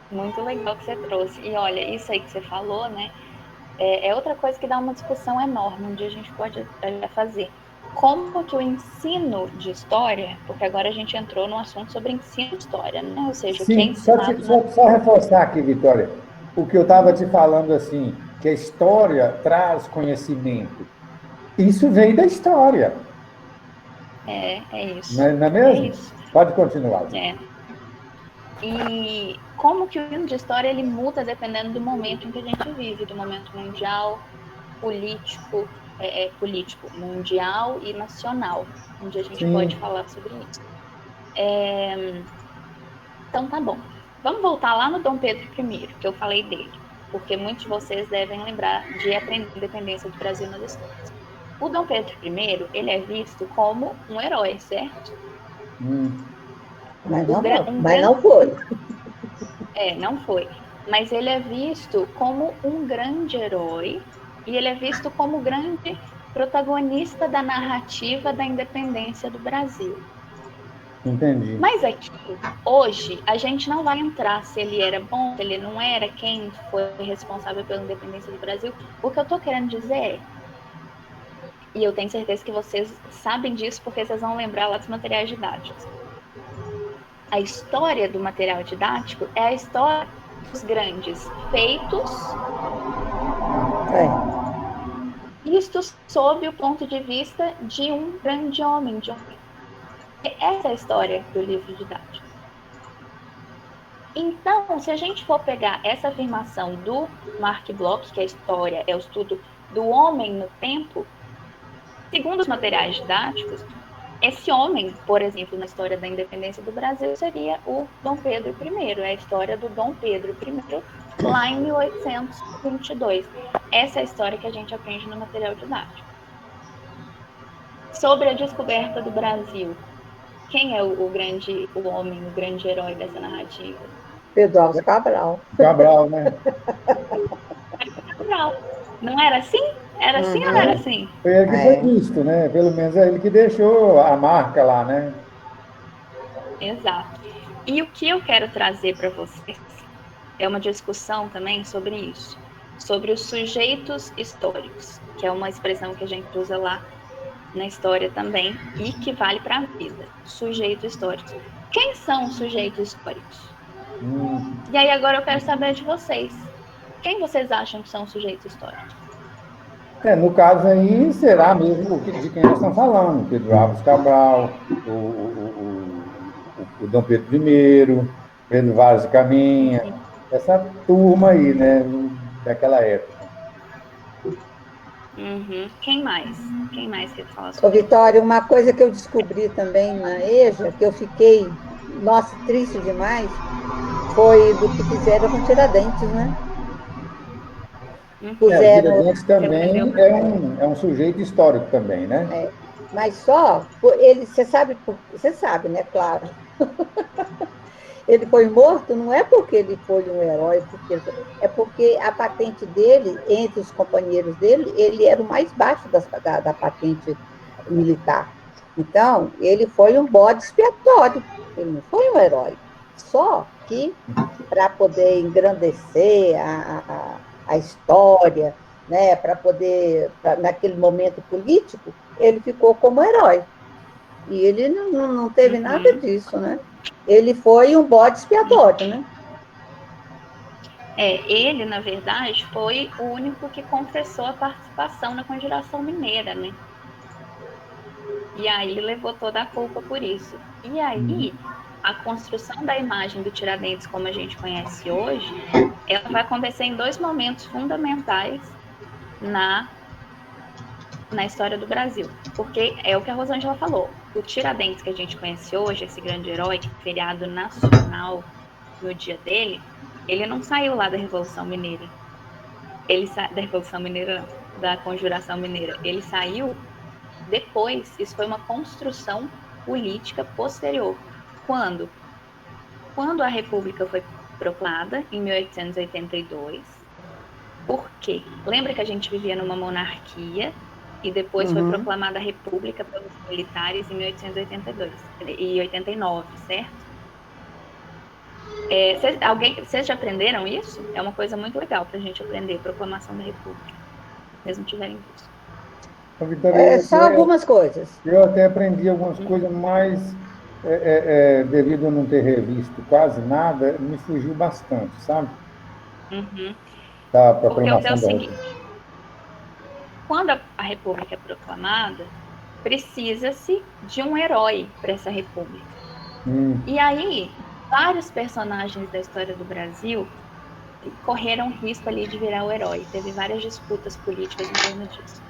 Muito legal que você trouxe. E olha, isso aí que você falou, né? É outra coisa que dá uma discussão enorme, um dia a gente pode fazer. Como que o ensino de história, porque agora a gente entrou num assunto sobre ensino de história, né? Ou seja, sim, o que é ensinado... Só reforçar aqui, Vitória, o que eu estava te falando, assim, que a história traz conhecimento. Isso vem da história. É isso. Não é mesmo? É isso. Pode continuar. E como que o ensino de história ele muda dependendo do momento em que a gente vive, do momento mundial, político, mundial e nacional, onde a gente pode falar sobre isso. Então tá bom. Vamos voltar lá no Dom Pedro I, que eu falei dele, porque muitos de vocês devem lembrar de aprender a independência do Brasil nas escolas. O Dom Pedro I, ele é visto como um herói, certo? Mas não foi. Não foi. Mas ele é visto como um grande herói e ele é visto como o grande protagonista da narrativa da independência do Brasil. Entendi. Mas aqui, hoje, a gente não vai entrar se ele era bom, se ele não era, quem foi responsável pela independência do Brasil. O que eu tô querendo dizer é, e eu tenho certeza que vocês sabem disso porque vocês vão lembrar lá dos materiais didáticos. A história do material didático é a história dos grandes feitos, isto sob o ponto de vista de um grande homem, essa é a história do livro didático. Então, se a gente for pegar essa afirmação do Mark Bloch, que a história é o estudo do homem no tempo, segundo os materiais didáticos, esse homem, por exemplo, na história da independência do Brasil, seria o Dom Pedro I. É a história do Dom Pedro I lá em 1822. Essa é a história que a gente aprende no material didático. Sobre a descoberta do Brasil, quem é o homem, o grande herói dessa narrativa? Pedro Álvares Cabral. Cabral, né? Cabral. Não era assim? Era assim ou não era assim? Foi ele que foi visto, né? Pelo menos é ele que deixou a marca lá, né? Exato. E o que eu quero trazer para vocês é uma discussão também sobre isso, sobre os sujeitos históricos, que é uma expressão que a gente usa lá na história também e que vale para a vida. Sujeitos históricos. Quem são os sujeitos históricos? E aí agora eu quero saber de vocês. Quem vocês acham que são os sujeitos históricos? No caso aí, será mesmo de quem nós estamos falando. Pedro Álvares Cabral, o Dom Pedro I, Pedro Vaz de Caminha, essa turma aí, né, daquela época. Quem mais? Quem mais quer falar sobre Ô, Vitória, uma coisa que eu descobri também na EJA, que eu fiquei, nossa, triste demais, foi do que fizeram com Tiradentes, né? Tiradentes também é um sujeito histórico também, né? Mas só, ele, você sabe, né, claro. Ele foi morto não é porque ele foi um herói, é porque a patente dele, entre os companheiros dele, ele era o mais baixo da patente militar. Então, ele foi um bode expiatório, ele não foi um herói. Só que, para poder engrandecer a história, né, para poder, naquele momento político, ele ficou como herói. E ele não teve nada disso, né? Ele foi um bode expiatório, né? Ele, na verdade, foi o único que confessou a participação na Conjuração Mineira, né? E aí levou toda a culpa por isso. E aí, a construção da imagem do Tiradentes, como a gente conhece hoje, ela vai acontecer em dois momentos fundamentais na história do Brasil. Porque é o que a Rosângela falou. O Tiradentes que a gente conhece hoje, esse grande herói, feriado nacional no dia dele, ele não saiu lá da Revolução Mineira. Da Revolução Mineira, da Conjuração Mineira. Ele saiu depois, isso foi uma construção política posterior. Quando? Quando a República foi proclamada, em 1882. Por quê? Lembra que a gente vivia numa monarquia e depois foi proclamada a República pelos militares em 1882 e 89, certo? Vocês já aprenderam isso? É uma coisa muito legal para a gente aprender, proclamação da República. Vocês não tiverem visto. São algumas coisas. Eu até aprendi algumas coisas, mas devido a não ter revisto quase nada, me fugiu bastante, sabe? Da proclamação da República. Quando a República é proclamada, precisa-se de um herói para essa República. E aí, vários personagens da história do Brasil correram risco ali de virar o herói. Teve várias disputas políticas em torno disso.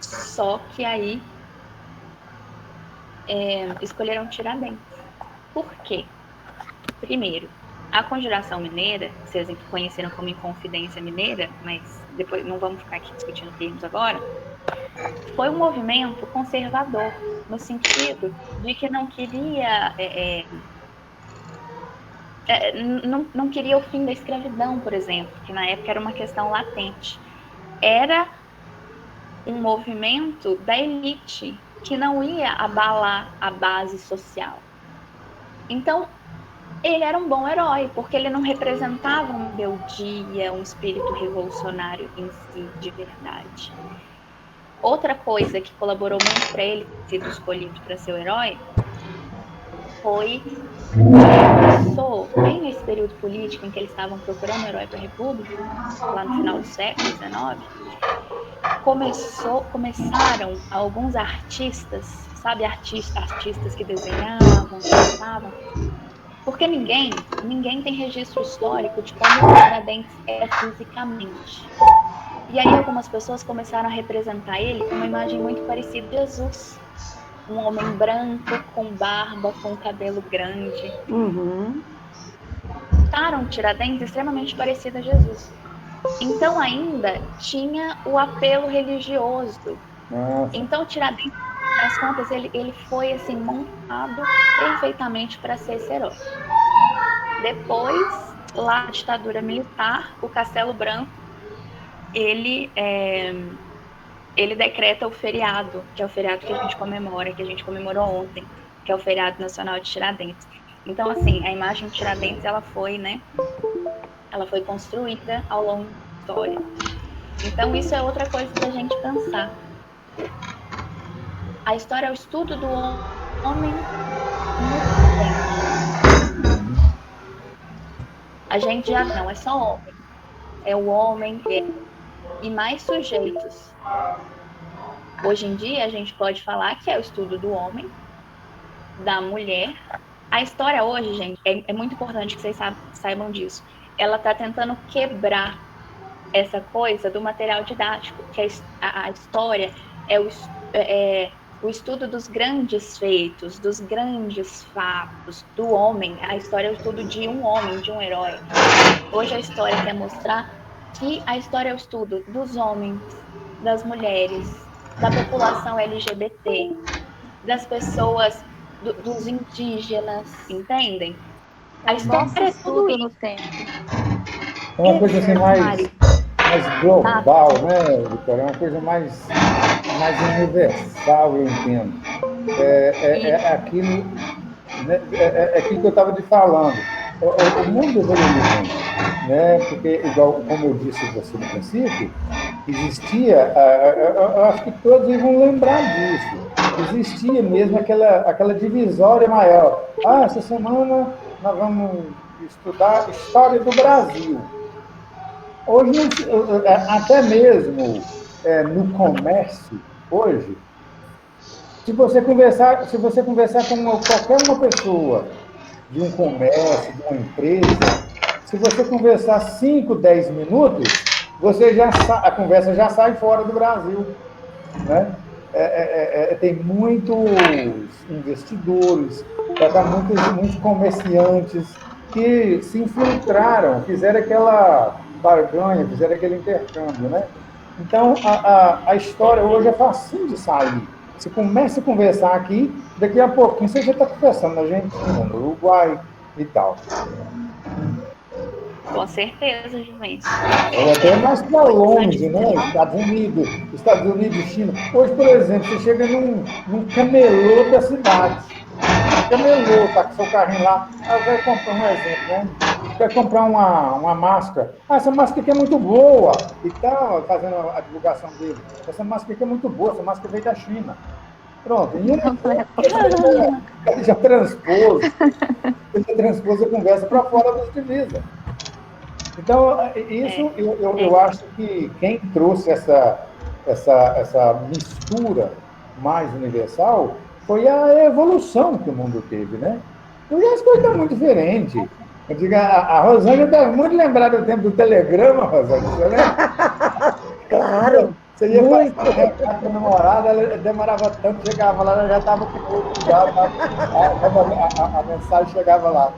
Só que aí escolheram Tiradentes. Por quê? Primeiro, a Conjuração Mineira, vocês conheceram como Inconfidência Mineira, mas depois não vamos ficar aqui discutindo termos agora, foi um movimento conservador, no sentido de que não queria não queria o fim da escravidão, por exemplo, que na época era uma questão latente. Era um movimento da elite que não ia abalar a base social. Então, ele era um bom herói, porque ele não representava uma rebeldia, um espírito revolucionário em si, de verdade. Outra coisa que colaborou muito para ele ter sido escolhido para ser o herói foi começou, bem nesse período político em que eles estavam procurando um herói para a República, lá no final do século XIX, começaram alguns artistas, sabe, artistas que desenhavam, cantavam, porque ninguém tem registro histórico de como o Tiradentes era fisicamente. E aí algumas pessoas começaram a representar ele com uma imagem muito parecida de Jesus. um homem branco, com barba, com cabelo grande. Acharam Tiradentes extremamente parecido a Jesus. Então ainda tinha o apelo religioso. Então Tiradentes, nas contas, ele foi assim montado perfeitamente para ser esse herói. Depois, lá na ditadura militar, o Castelo Branco, ele decreta o feriado, que é o feriado que a gente comemora, que a gente comemorou ontem, que é o feriado nacional de Tiradentes. Então, assim, a imagem de Tiradentes, ela foi construída ao longo da história. Então, isso é outra coisa da gente pensar. A história é o estudo do homem no tempo. A gente já não é só homem. É o homem e mais sujeitos. Hoje em dia, a gente pode falar que é o estudo do homem, da mulher. A história hoje, gente, é muito importante que vocês saibam disso. Ela está tentando quebrar essa coisa do material didático, que a história é o estudo dos grandes feitos, dos grandes fatos, do homem. A história é o estudo de um homem, de um herói. Hoje a história quer mostrar que a história é o estudo dos homens, das mulheres, da população LGBT, das pessoas, dos indígenas, entendem? A história é tudo no tempo. É uma coisa assim mais global, né, Vitória? É uma coisa mais universal, eu entendo. É aquilo, né, é aquilo que eu estava te falando. O mundo evoluiu, né? Porque, igual como eu disse você no princípio, existia, eu acho que todos vão lembrar disso, existia mesmo aquela divisória maior. Essa semana nós vamos estudar história do Brasil. Hoje, até mesmo no comércio, hoje, se você conversar com qualquer uma pessoa de um comércio, de uma empresa, se você conversar 5, 10 minutos, a conversa já sai fora do Brasil, né? Tem muitos investidores, muitos comerciantes que se infiltraram, fizeram aquela barganha, fizeram aquele intercâmbio, né? Então, a história hoje é facinho de sair. Você começa a conversar aqui, daqui a pouquinho você já está conversando na Argentina, no Uruguai e tal. Com certeza, Juventus. Até mais para longe, né? Estados Unidos, China. Hoje, por exemplo, você chega num camelô da cidade. Camelô, tá com seu carrinho lá. Vai comprar um exemplo, né? Vai comprar uma máscara. Essa máscara aqui é muito boa. E tal, fazendo a divulgação dele. Essa máscara aqui é muito boa, essa máscara veio da China. Pronto. E ele já transpôs a conversa para fora das divisas. Então, isso eu acho que quem trouxe essa mistura mais universal foi a evolução que o mundo teve, né? Hoje as coisas estão muito diferentes. Eu digo, a Rosângela está muito lembrada do tempo do telegrama, Rosângela, né? Claro. Você ia fazer recado com a namorada, ela demorava tanto, chegava lá, ela já estava com o outro lugar, a mensagem chegava lá.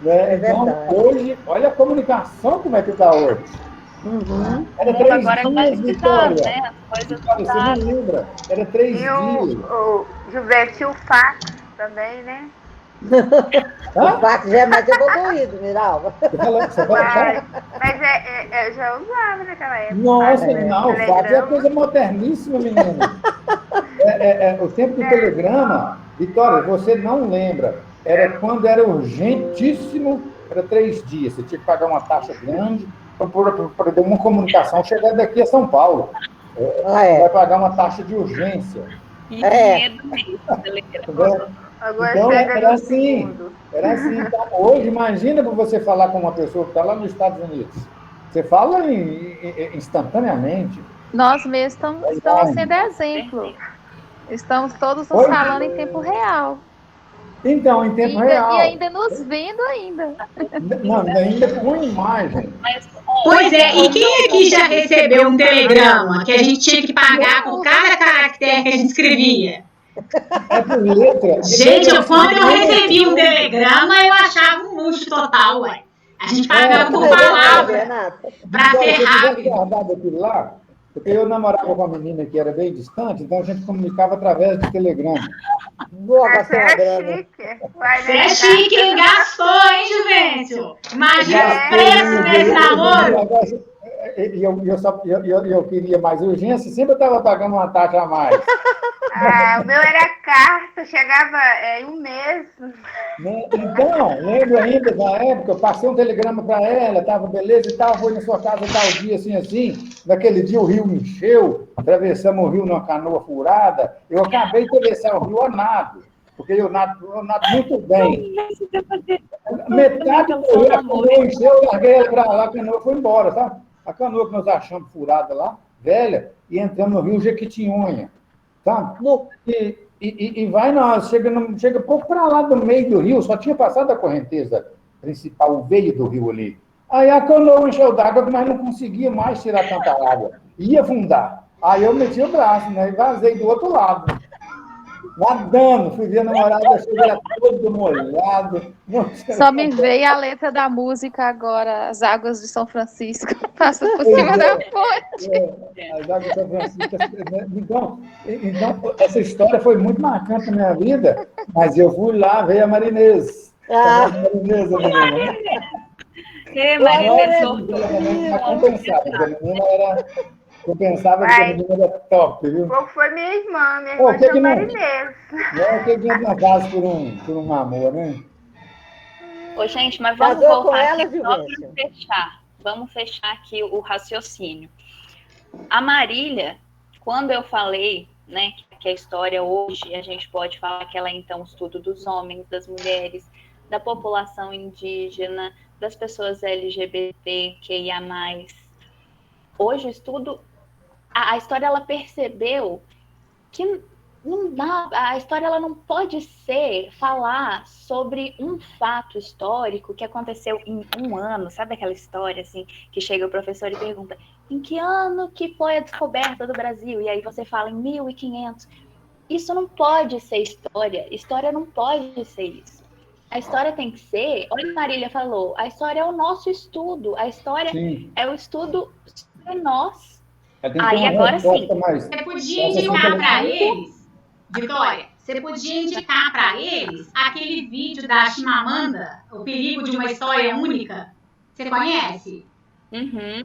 Né? Então, hoje, olha a comunicação como é que está hoje. Era 3 dias, Vitória. Né? Vitória, você não lembra? Era 3 dias. O Gilberto, o fax também, né? O fax já é mais evoluído, Miralva. Mas eu já usava naquela época. Nossa, não, o fax é coisa moderníssima, menina. O tempo do telegrama, Vitória, você não lembra. Era quando era urgentíssimo, era 3 dias. Você tinha que pagar uma taxa grande para ter uma comunicação chegar daqui a São Paulo. Vai pagar uma taxa de urgência. Agora então, era assim. Então, hoje, imagina para você falar com uma pessoa que está lá nos Estados Unidos. Você fala instantaneamente. Nós mesmos estamos sendo exemplo. Estamos todos nos falando em tempo real. Então, em tempo real. E ainda nos vendo ainda. Não, ainda com imagem. Pois é, e quem aqui já recebeu um telegrama que a gente tinha que pagar por cada caractere que a gente escrevia? É por letra. Gente, quando eu recebi um telegrama, eu achava um luxo total, ué. A gente pagava por palavra para ser rápido. Eu guardado aquilo lá, porque eu namorava com uma menina que era bem distante, então a gente comunicava através de telegrama. Você é chique, hein? Gastou, hein, Juvencio? Imagina os preços desse namoro. E eu queria mais urgência, sempre eu estava pagando uma taxa a mais. O meu era carta, chegava em um mês. Então, lembro ainda da época, eu passei um telegrama para ela, estava beleza e tal, foi na sua casa tal dia, assim. Naquele dia o rio encheu, atravessamos o rio numa canoa furada, eu acabei de atravessar o rio a nado, porque eu nado muito bem. Metade do rio, a canoa encheu, eu larguei ela para lá, a canoa foi embora, sabe? A canoa que nós achamos furada lá, velha, e entramos no rio Jequitinhonha, tá? E vai nós, chega pouco para lá do meio do rio, só tinha passado a correnteza principal, o veio do rio ali. Aí a canoa encheu d'água, mas não conseguia mais tirar tanta água, ia afundar. Aí eu meti o braço, né, e vazei do outro lado. Nadando, fui ver a namorada, cheguei todo molhado. Só me veio a letra da música agora, As Águas de São Francisco, passa por cima da ponte. As Águas de São Francisco. Então, essa história foi muito marcante na minha vida, mas eu fui lá, veio a Marinês. Marinês, a menina. Marinês, eu pensava que a menina era top, viu? Qual foi minha irmã? Minha irmã chama Marinês. O que entra na casa por um amor, né? Ô, gente, mas vamos voltar aqui só para fechar. Vamos fechar aqui o raciocínio. A Marília, quando eu falei, né, que a história hoje, a gente pode falar que ela é, então, o estudo dos homens, das mulheres, da população indígena, das pessoas LGBTQIA+. Hoje o estudo, a história, ela percebeu que não dá, a história ela não pode falar sobre um fato histórico que aconteceu em um ano, sabe aquela história assim, que chega o professor e pergunta, em que ano que foi a descoberta do Brasil? E aí você fala em 1500. Isso não pode ser história não pode ser isso. A história tem que ser, olha, a Marília falou, a história é o nosso estudo, a história é o estudo sobre nós. Aí agora sim. Você podia indicar para eles, Vitória, você podia indicar para eles aquele vídeo da Chimamanda, O Perigo de uma História Única? Você conhece? Uhum.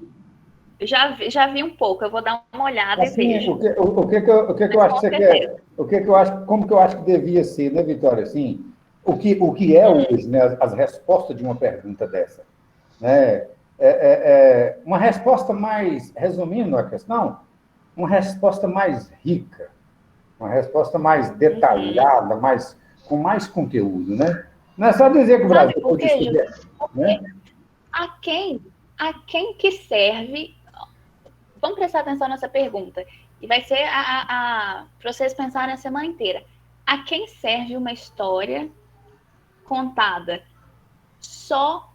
Já vi um pouco, eu vou dar uma olhada assim, e vejo. O que eu acho que você quer? Como que eu acho que devia ser, né, Vitória? Assim, o que é hoje, né, as respostas de uma pergunta dessa, né? Uma resposta mais, resumindo a questão, uma resposta mais rica, uma resposta mais detalhada, com mais conteúdo, né? Não é só dizer que o Brasil pode estudar, né? A quem que serve? Vamos prestar atenção nessa pergunta. E vai ser para vocês pensarem a semana inteira. A quem serve uma história contada só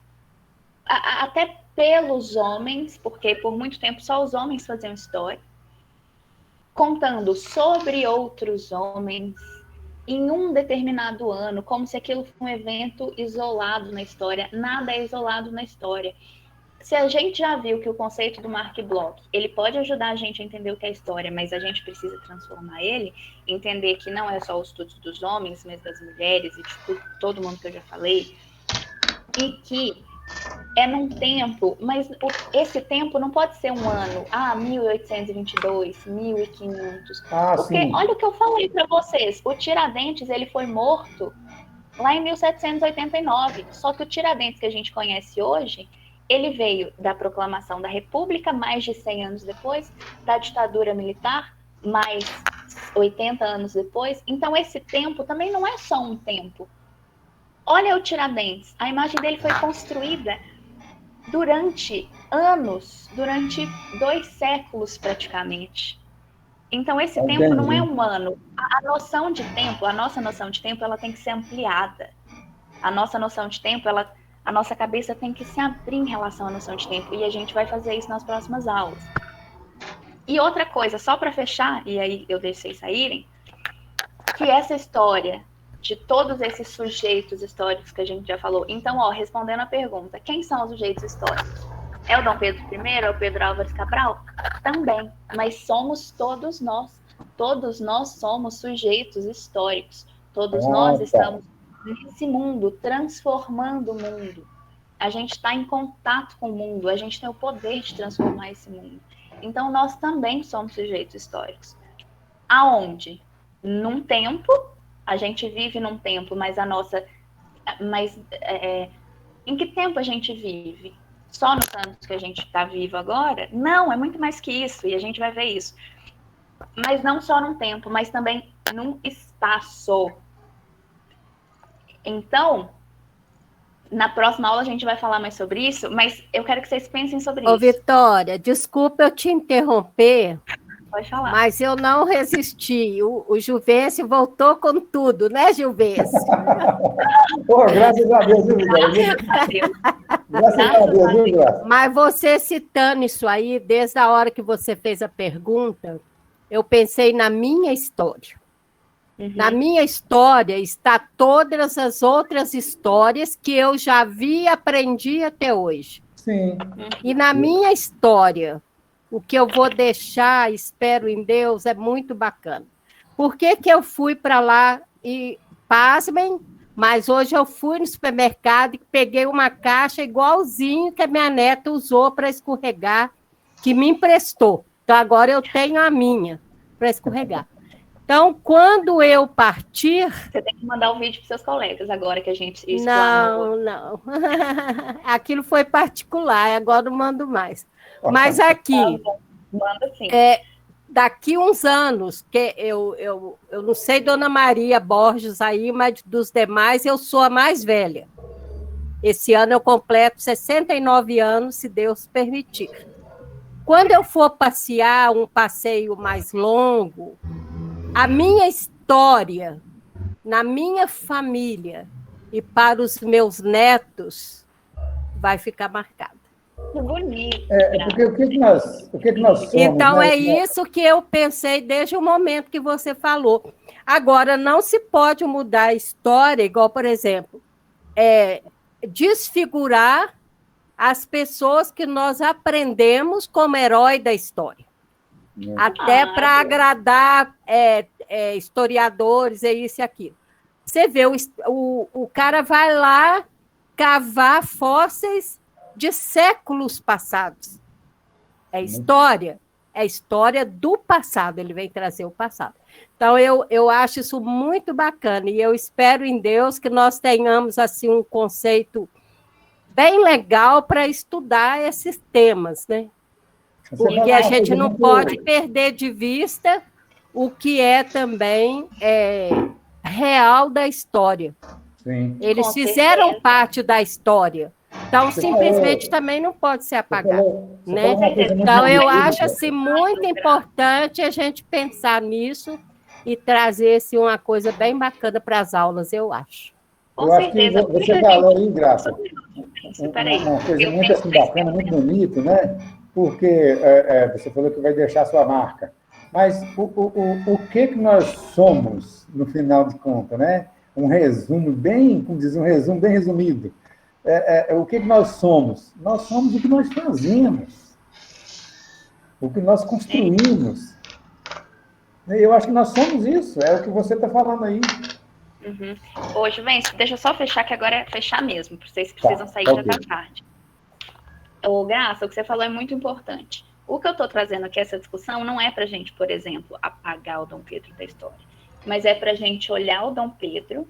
até pelos homens, porque por muito tempo só os homens faziam história, contando sobre outros homens em um determinado ano, como se aquilo fosse um evento isolado na história. Nada é isolado na história. Se a gente já viu que o conceito do Mark Bloch, ele pode ajudar a gente a entender o que é história, mas a gente precisa transformar ele, entender que não é só o estudo dos homens, mas das mulheres e de todo mundo que eu já falei, e que é num tempo, mas esse tempo não pode ser um ano, 1822, 1500, porque sim. Olha o que eu falei para vocês, o Tiradentes, ele foi morto lá em 1789, só que o Tiradentes que a gente conhece hoje, ele veio da proclamação da República, mais de 100 anos depois, da ditadura militar, mais 80 anos depois. Então, esse tempo também não é só um tempo. Olha o Tiradentes. A imagem dele foi construída durante anos, durante 2 séculos praticamente. Então, esse tempo não é um ano. A noção de tempo, a nossa noção de tempo, ela tem que ser ampliada. A nossa noção de tempo, a nossa cabeça tem que se abrir em relação à noção de tempo. E a gente vai fazer isso nas próximas aulas. E outra coisa, só para fechar, e aí eu deixo vocês saírem, que essa história de todos esses sujeitos históricos que a gente já falou. Então, respondendo a pergunta, quem são os sujeitos históricos? É o Dom Pedro I? É o Pedro Álvares Cabral? Também, mas somos todos nós. Todos nós somos sujeitos históricos. Todos nós estamos nesse mundo, transformando o mundo. A gente está em contato com o mundo, a gente tem o poder de transformar esse mundo. Então, nós também somos sujeitos históricos. Aonde? Num tempo, a gente vive num tempo, mas em que tempo a gente vive? Só nos anos que a gente está vivo agora? Não, é muito mais que isso, e a gente vai ver isso. Mas não só num tempo, mas também num espaço. Então, na próxima aula a gente vai falar mais sobre isso, mas eu quero que vocês pensem sobre isso. Ô, Vitória, desculpa eu te interromper. Pode falar. Mas eu não resisti. O Juvencio voltou com tudo, né, Juvencio? Graças a Deus, viu, Vitória? Graças a Deus, viu, Graça? Mas você citando isso aí, desde a hora que você fez a pergunta, eu pensei na minha história. Na minha história está todas as outras histórias que eu já vi e aprendi até hoje. Sim. E na minha história, o que eu vou deixar, espero em Deus, é muito bacana. Por que eu fui para lá e, pasmem, mas hoje eu fui no supermercado e peguei uma caixa igualzinho que a minha neta usou para escorregar, que me emprestou. Então, agora eu tenho a minha para escorregar. Então, quando eu partir... Você tem que mandar o vídeo para seus colegas agora que a gente explanou. Não. Aquilo foi particular, agora não mando mais. Mas aqui, manda sim. Daqui uns anos, que eu não sei, Dona Maria Borges aí, mas dos demais eu sou a mais velha. Esse ano eu completo 69 anos, se Deus permitir. Quando eu for passear, um passeio mais longo, a minha história, na minha família e para os meus netos, vai ficar marcada. Que bonito. Porque o que nós somos? Então, né? isso que eu pensei desde o momento que você falou. Agora, não se pode mudar a história, igual, por exemplo, desfigurar as pessoas que nós aprendemos como herói da história. Até para agradar historiadores, isso e aquilo. Você vê, o cara vai lá cavar fósseis de séculos passados. É história do passado, ele vem trazer o passado. Então, eu acho isso muito bacana, e eu espero em Deus que nós tenhamos assim, um conceito bem legal para estudar esses temas, né? Porque a gente não pode perder de vista o que é também real da história. Sim. Eles fizeram parte da história. Então, simplesmente também não pode ser apagado. Né? Então, eu acho assim, muito importante a gente pensar nisso e trazer assim, uma coisa bem bacana para as aulas, eu acho. Eu acho que você falou aí, Graça, uma coisa muito assim, bacana, muito bonito, né? Porque você falou que vai deixar sua marca. Mas o que nós somos, no final de contas, né? Um resumo bem, como diz, um resumo bem resumido. O que nós somos? Nós somos o que nós fazemos, o que nós construímos. Eu acho que nós somos isso, é o que você está falando aí. Ô, Juvencio, deixa eu só fechar, que agora é fechar mesmo, para vocês que precisam sair já tá tarde. Ô, Graça, o que você falou é muito importante. O que eu estou trazendo aqui, essa discussão, não é para a gente, por exemplo, apagar o Dom Pedro da história, mas é para a gente olhar o Dom Pedro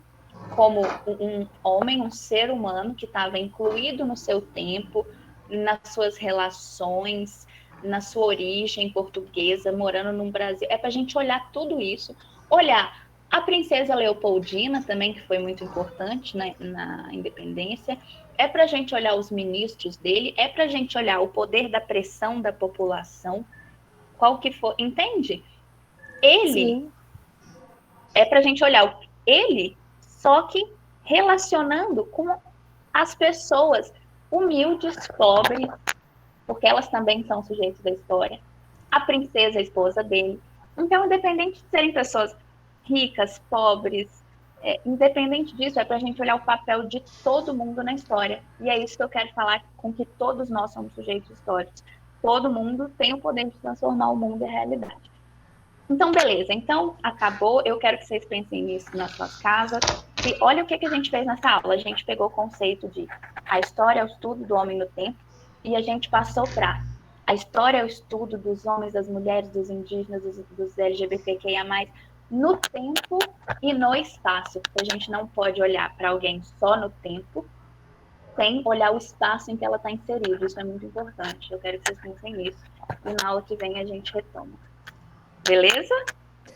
como um homem, um ser humano que estava incluído no seu tempo, nas suas relações, na sua origem portuguesa, morando no Brasil. É para a gente olhar tudo isso, olhar a princesa Leopoldina também, que foi muito importante, né, na independência. É para a gente olhar os ministros dele, é para a gente olhar o poder da pressão da população, qual que for, entende? Ele, sim, é para a gente olhar ele, só que relacionando com as pessoas humildes, pobres, porque elas também são sujeitos da história, a princesa, a esposa dele. Então, independente de serem pessoas ricas, pobres, independente disso, é para a gente olhar o papel de todo mundo na história. E é isso que eu quero falar, com que todos nós somos sujeitos históricos. Todo mundo tem o poder de transformar o mundo em realidade. Então, beleza. Então, acabou. Eu quero que vocês pensem nisso nas suas casas. E olha o que a gente fez nessa aula. A gente pegou o conceito de a história é o estudo do homem no tempo e a gente passou para a história é o estudo dos homens, das mulheres, dos indígenas, dos LGBTQIA+, no tempo e no espaço. Porque a gente não pode olhar para alguém só no tempo sem olhar o espaço em que ela está inserida. Isso é muito importante. Eu quero que vocês pensem nisso. E na aula que vem a gente retoma. Beleza?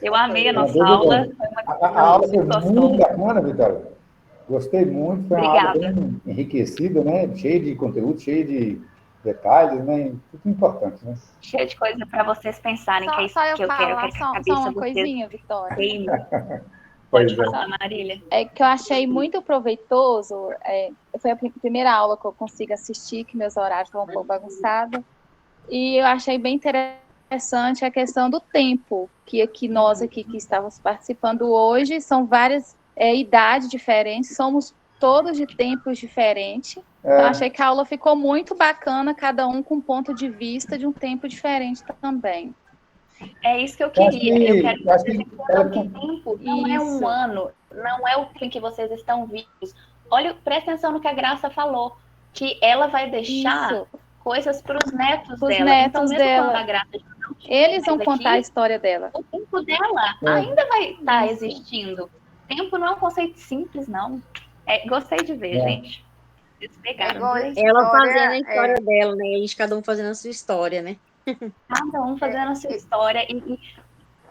Eu amei a nossa aula. A aula foi muito bacana, Vitória. Gostei muito. Foi uma Obrigada. aula bem enriquecida, né? Cheia de conteúdo, cheia de detalhes, né? Tudo importante, né? Cheia de coisa para vocês pensarem, que é isso Só eu que eu quero. Eu falar quero que a só cabeça uma de vocês coisinha, Vitória. queime. Pois Pode falar, Marília. É que eu achei muito proveitoso, foi a primeira aula que eu consigo assistir, que meus horários estão um pouco bagunçados, e eu achei bem interessante a questão do tempo, que nós aqui que estávamos participando hoje, são várias idades diferentes, somos todos de tempos diferentes, então achei que a aula ficou muito bacana, cada um com um ponto de vista de um tempo diferente também. É isso que eu queria. Eu quero que vocês entendam que tempo não é um ano, não é o tempo em que vocês estão vivos. Olha, presta atenção no que a Graça falou, que ela vai deixar coisas para os netos Os dela. netos então, mesmo dela. quando a Graça não tiver Eles vão mais contar aqui, a história dela. o tempo dela ainda vai estar existindo. Tempo não é um conceito simples, não. Gostei de ver, gente. Vocês pegaram. Ela fazendo a história dela, né? A gente, cada um fazendo a sua história, né? Cada um fazendo a sua história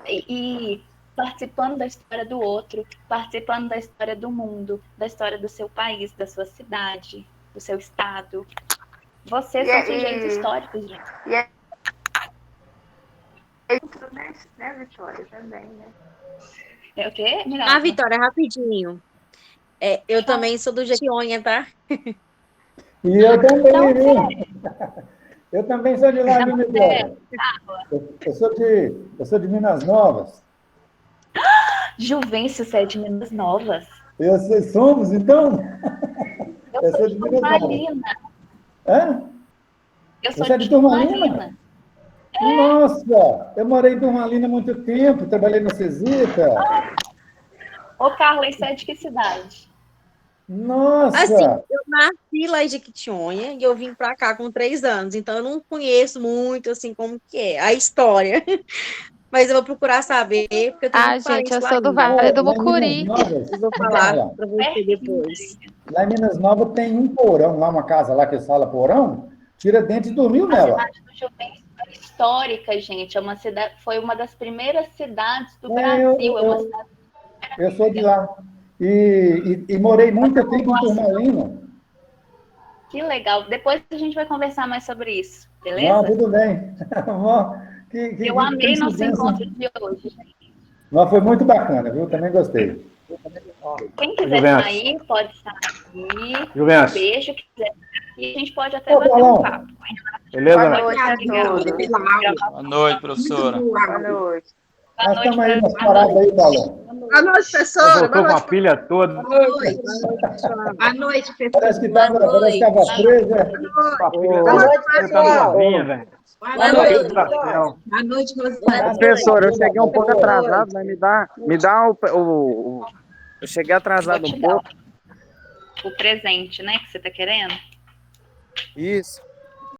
e participando da história do outro, participando da história do mundo, da história do seu país, da sua cidade, do seu estado. Vocês são sujeitos históricos, gente. Né, Vitória? Também, né? É o quê? Ah, Vitória, rapidinho. Eu também sou do Jequitinhonha, tá? E eu também, viu? Eu também sou de lá, viu, Vitória? Eu sou de Minas Novas. Juvencio, você é de Minas Novas? Vocês somos, então? Eu sou de Minas Turmalina. Novas. Hã? Eu sou Você é de Turmalina? Nossa, eu morei em Turmalina há muito tempo, trabalhei na Cesita. Ô, Carlos, você é de que cidade? Nossa! Assim, eu nasci lá em Jequitinhonha e eu vim pra cá com 3 anos, então eu não conheço muito, assim, como que é a história. Mas eu vou procurar saber, porque eu tenho gente, eu sou do Vale do Mucuri. Eu vou falar pra você depois. Lá em Minas Novas tem um porão, lá uma casa lá que eles falam porão, Tiradentes dormiu nela. A cidade do Juvencio é histórica, gente. Foi uma das primeiras cidades do Brasil. Eu sou de lá. E morei muito tempo em Turmalina. Que legal. Depois a gente vai conversar mais sobre isso, beleza? Não, tudo bem. Eu amei nosso encontro de hoje, gente. Mas foi muito bacana, viu? Também gostei. Quem quiser sair, pode sair. Juvencio. Um beijo. Quiser sair, a gente pode até bater um papo. Beleza? Boa noite a todos. Boa noite, professora. Boa noite. Nós estamos aí nas paradas aí, Paulão. Boa noite, professora. Voltou com a pilha toda. Boa noite, professora. Parece que estava presa. Boa noite, pessoal. Boa noite, Rosana. Professor, eu cheguei um pouco atrasado, mas me dá o... Eu cheguei atrasado um pouco. O presente, né, que você está querendo? Isso.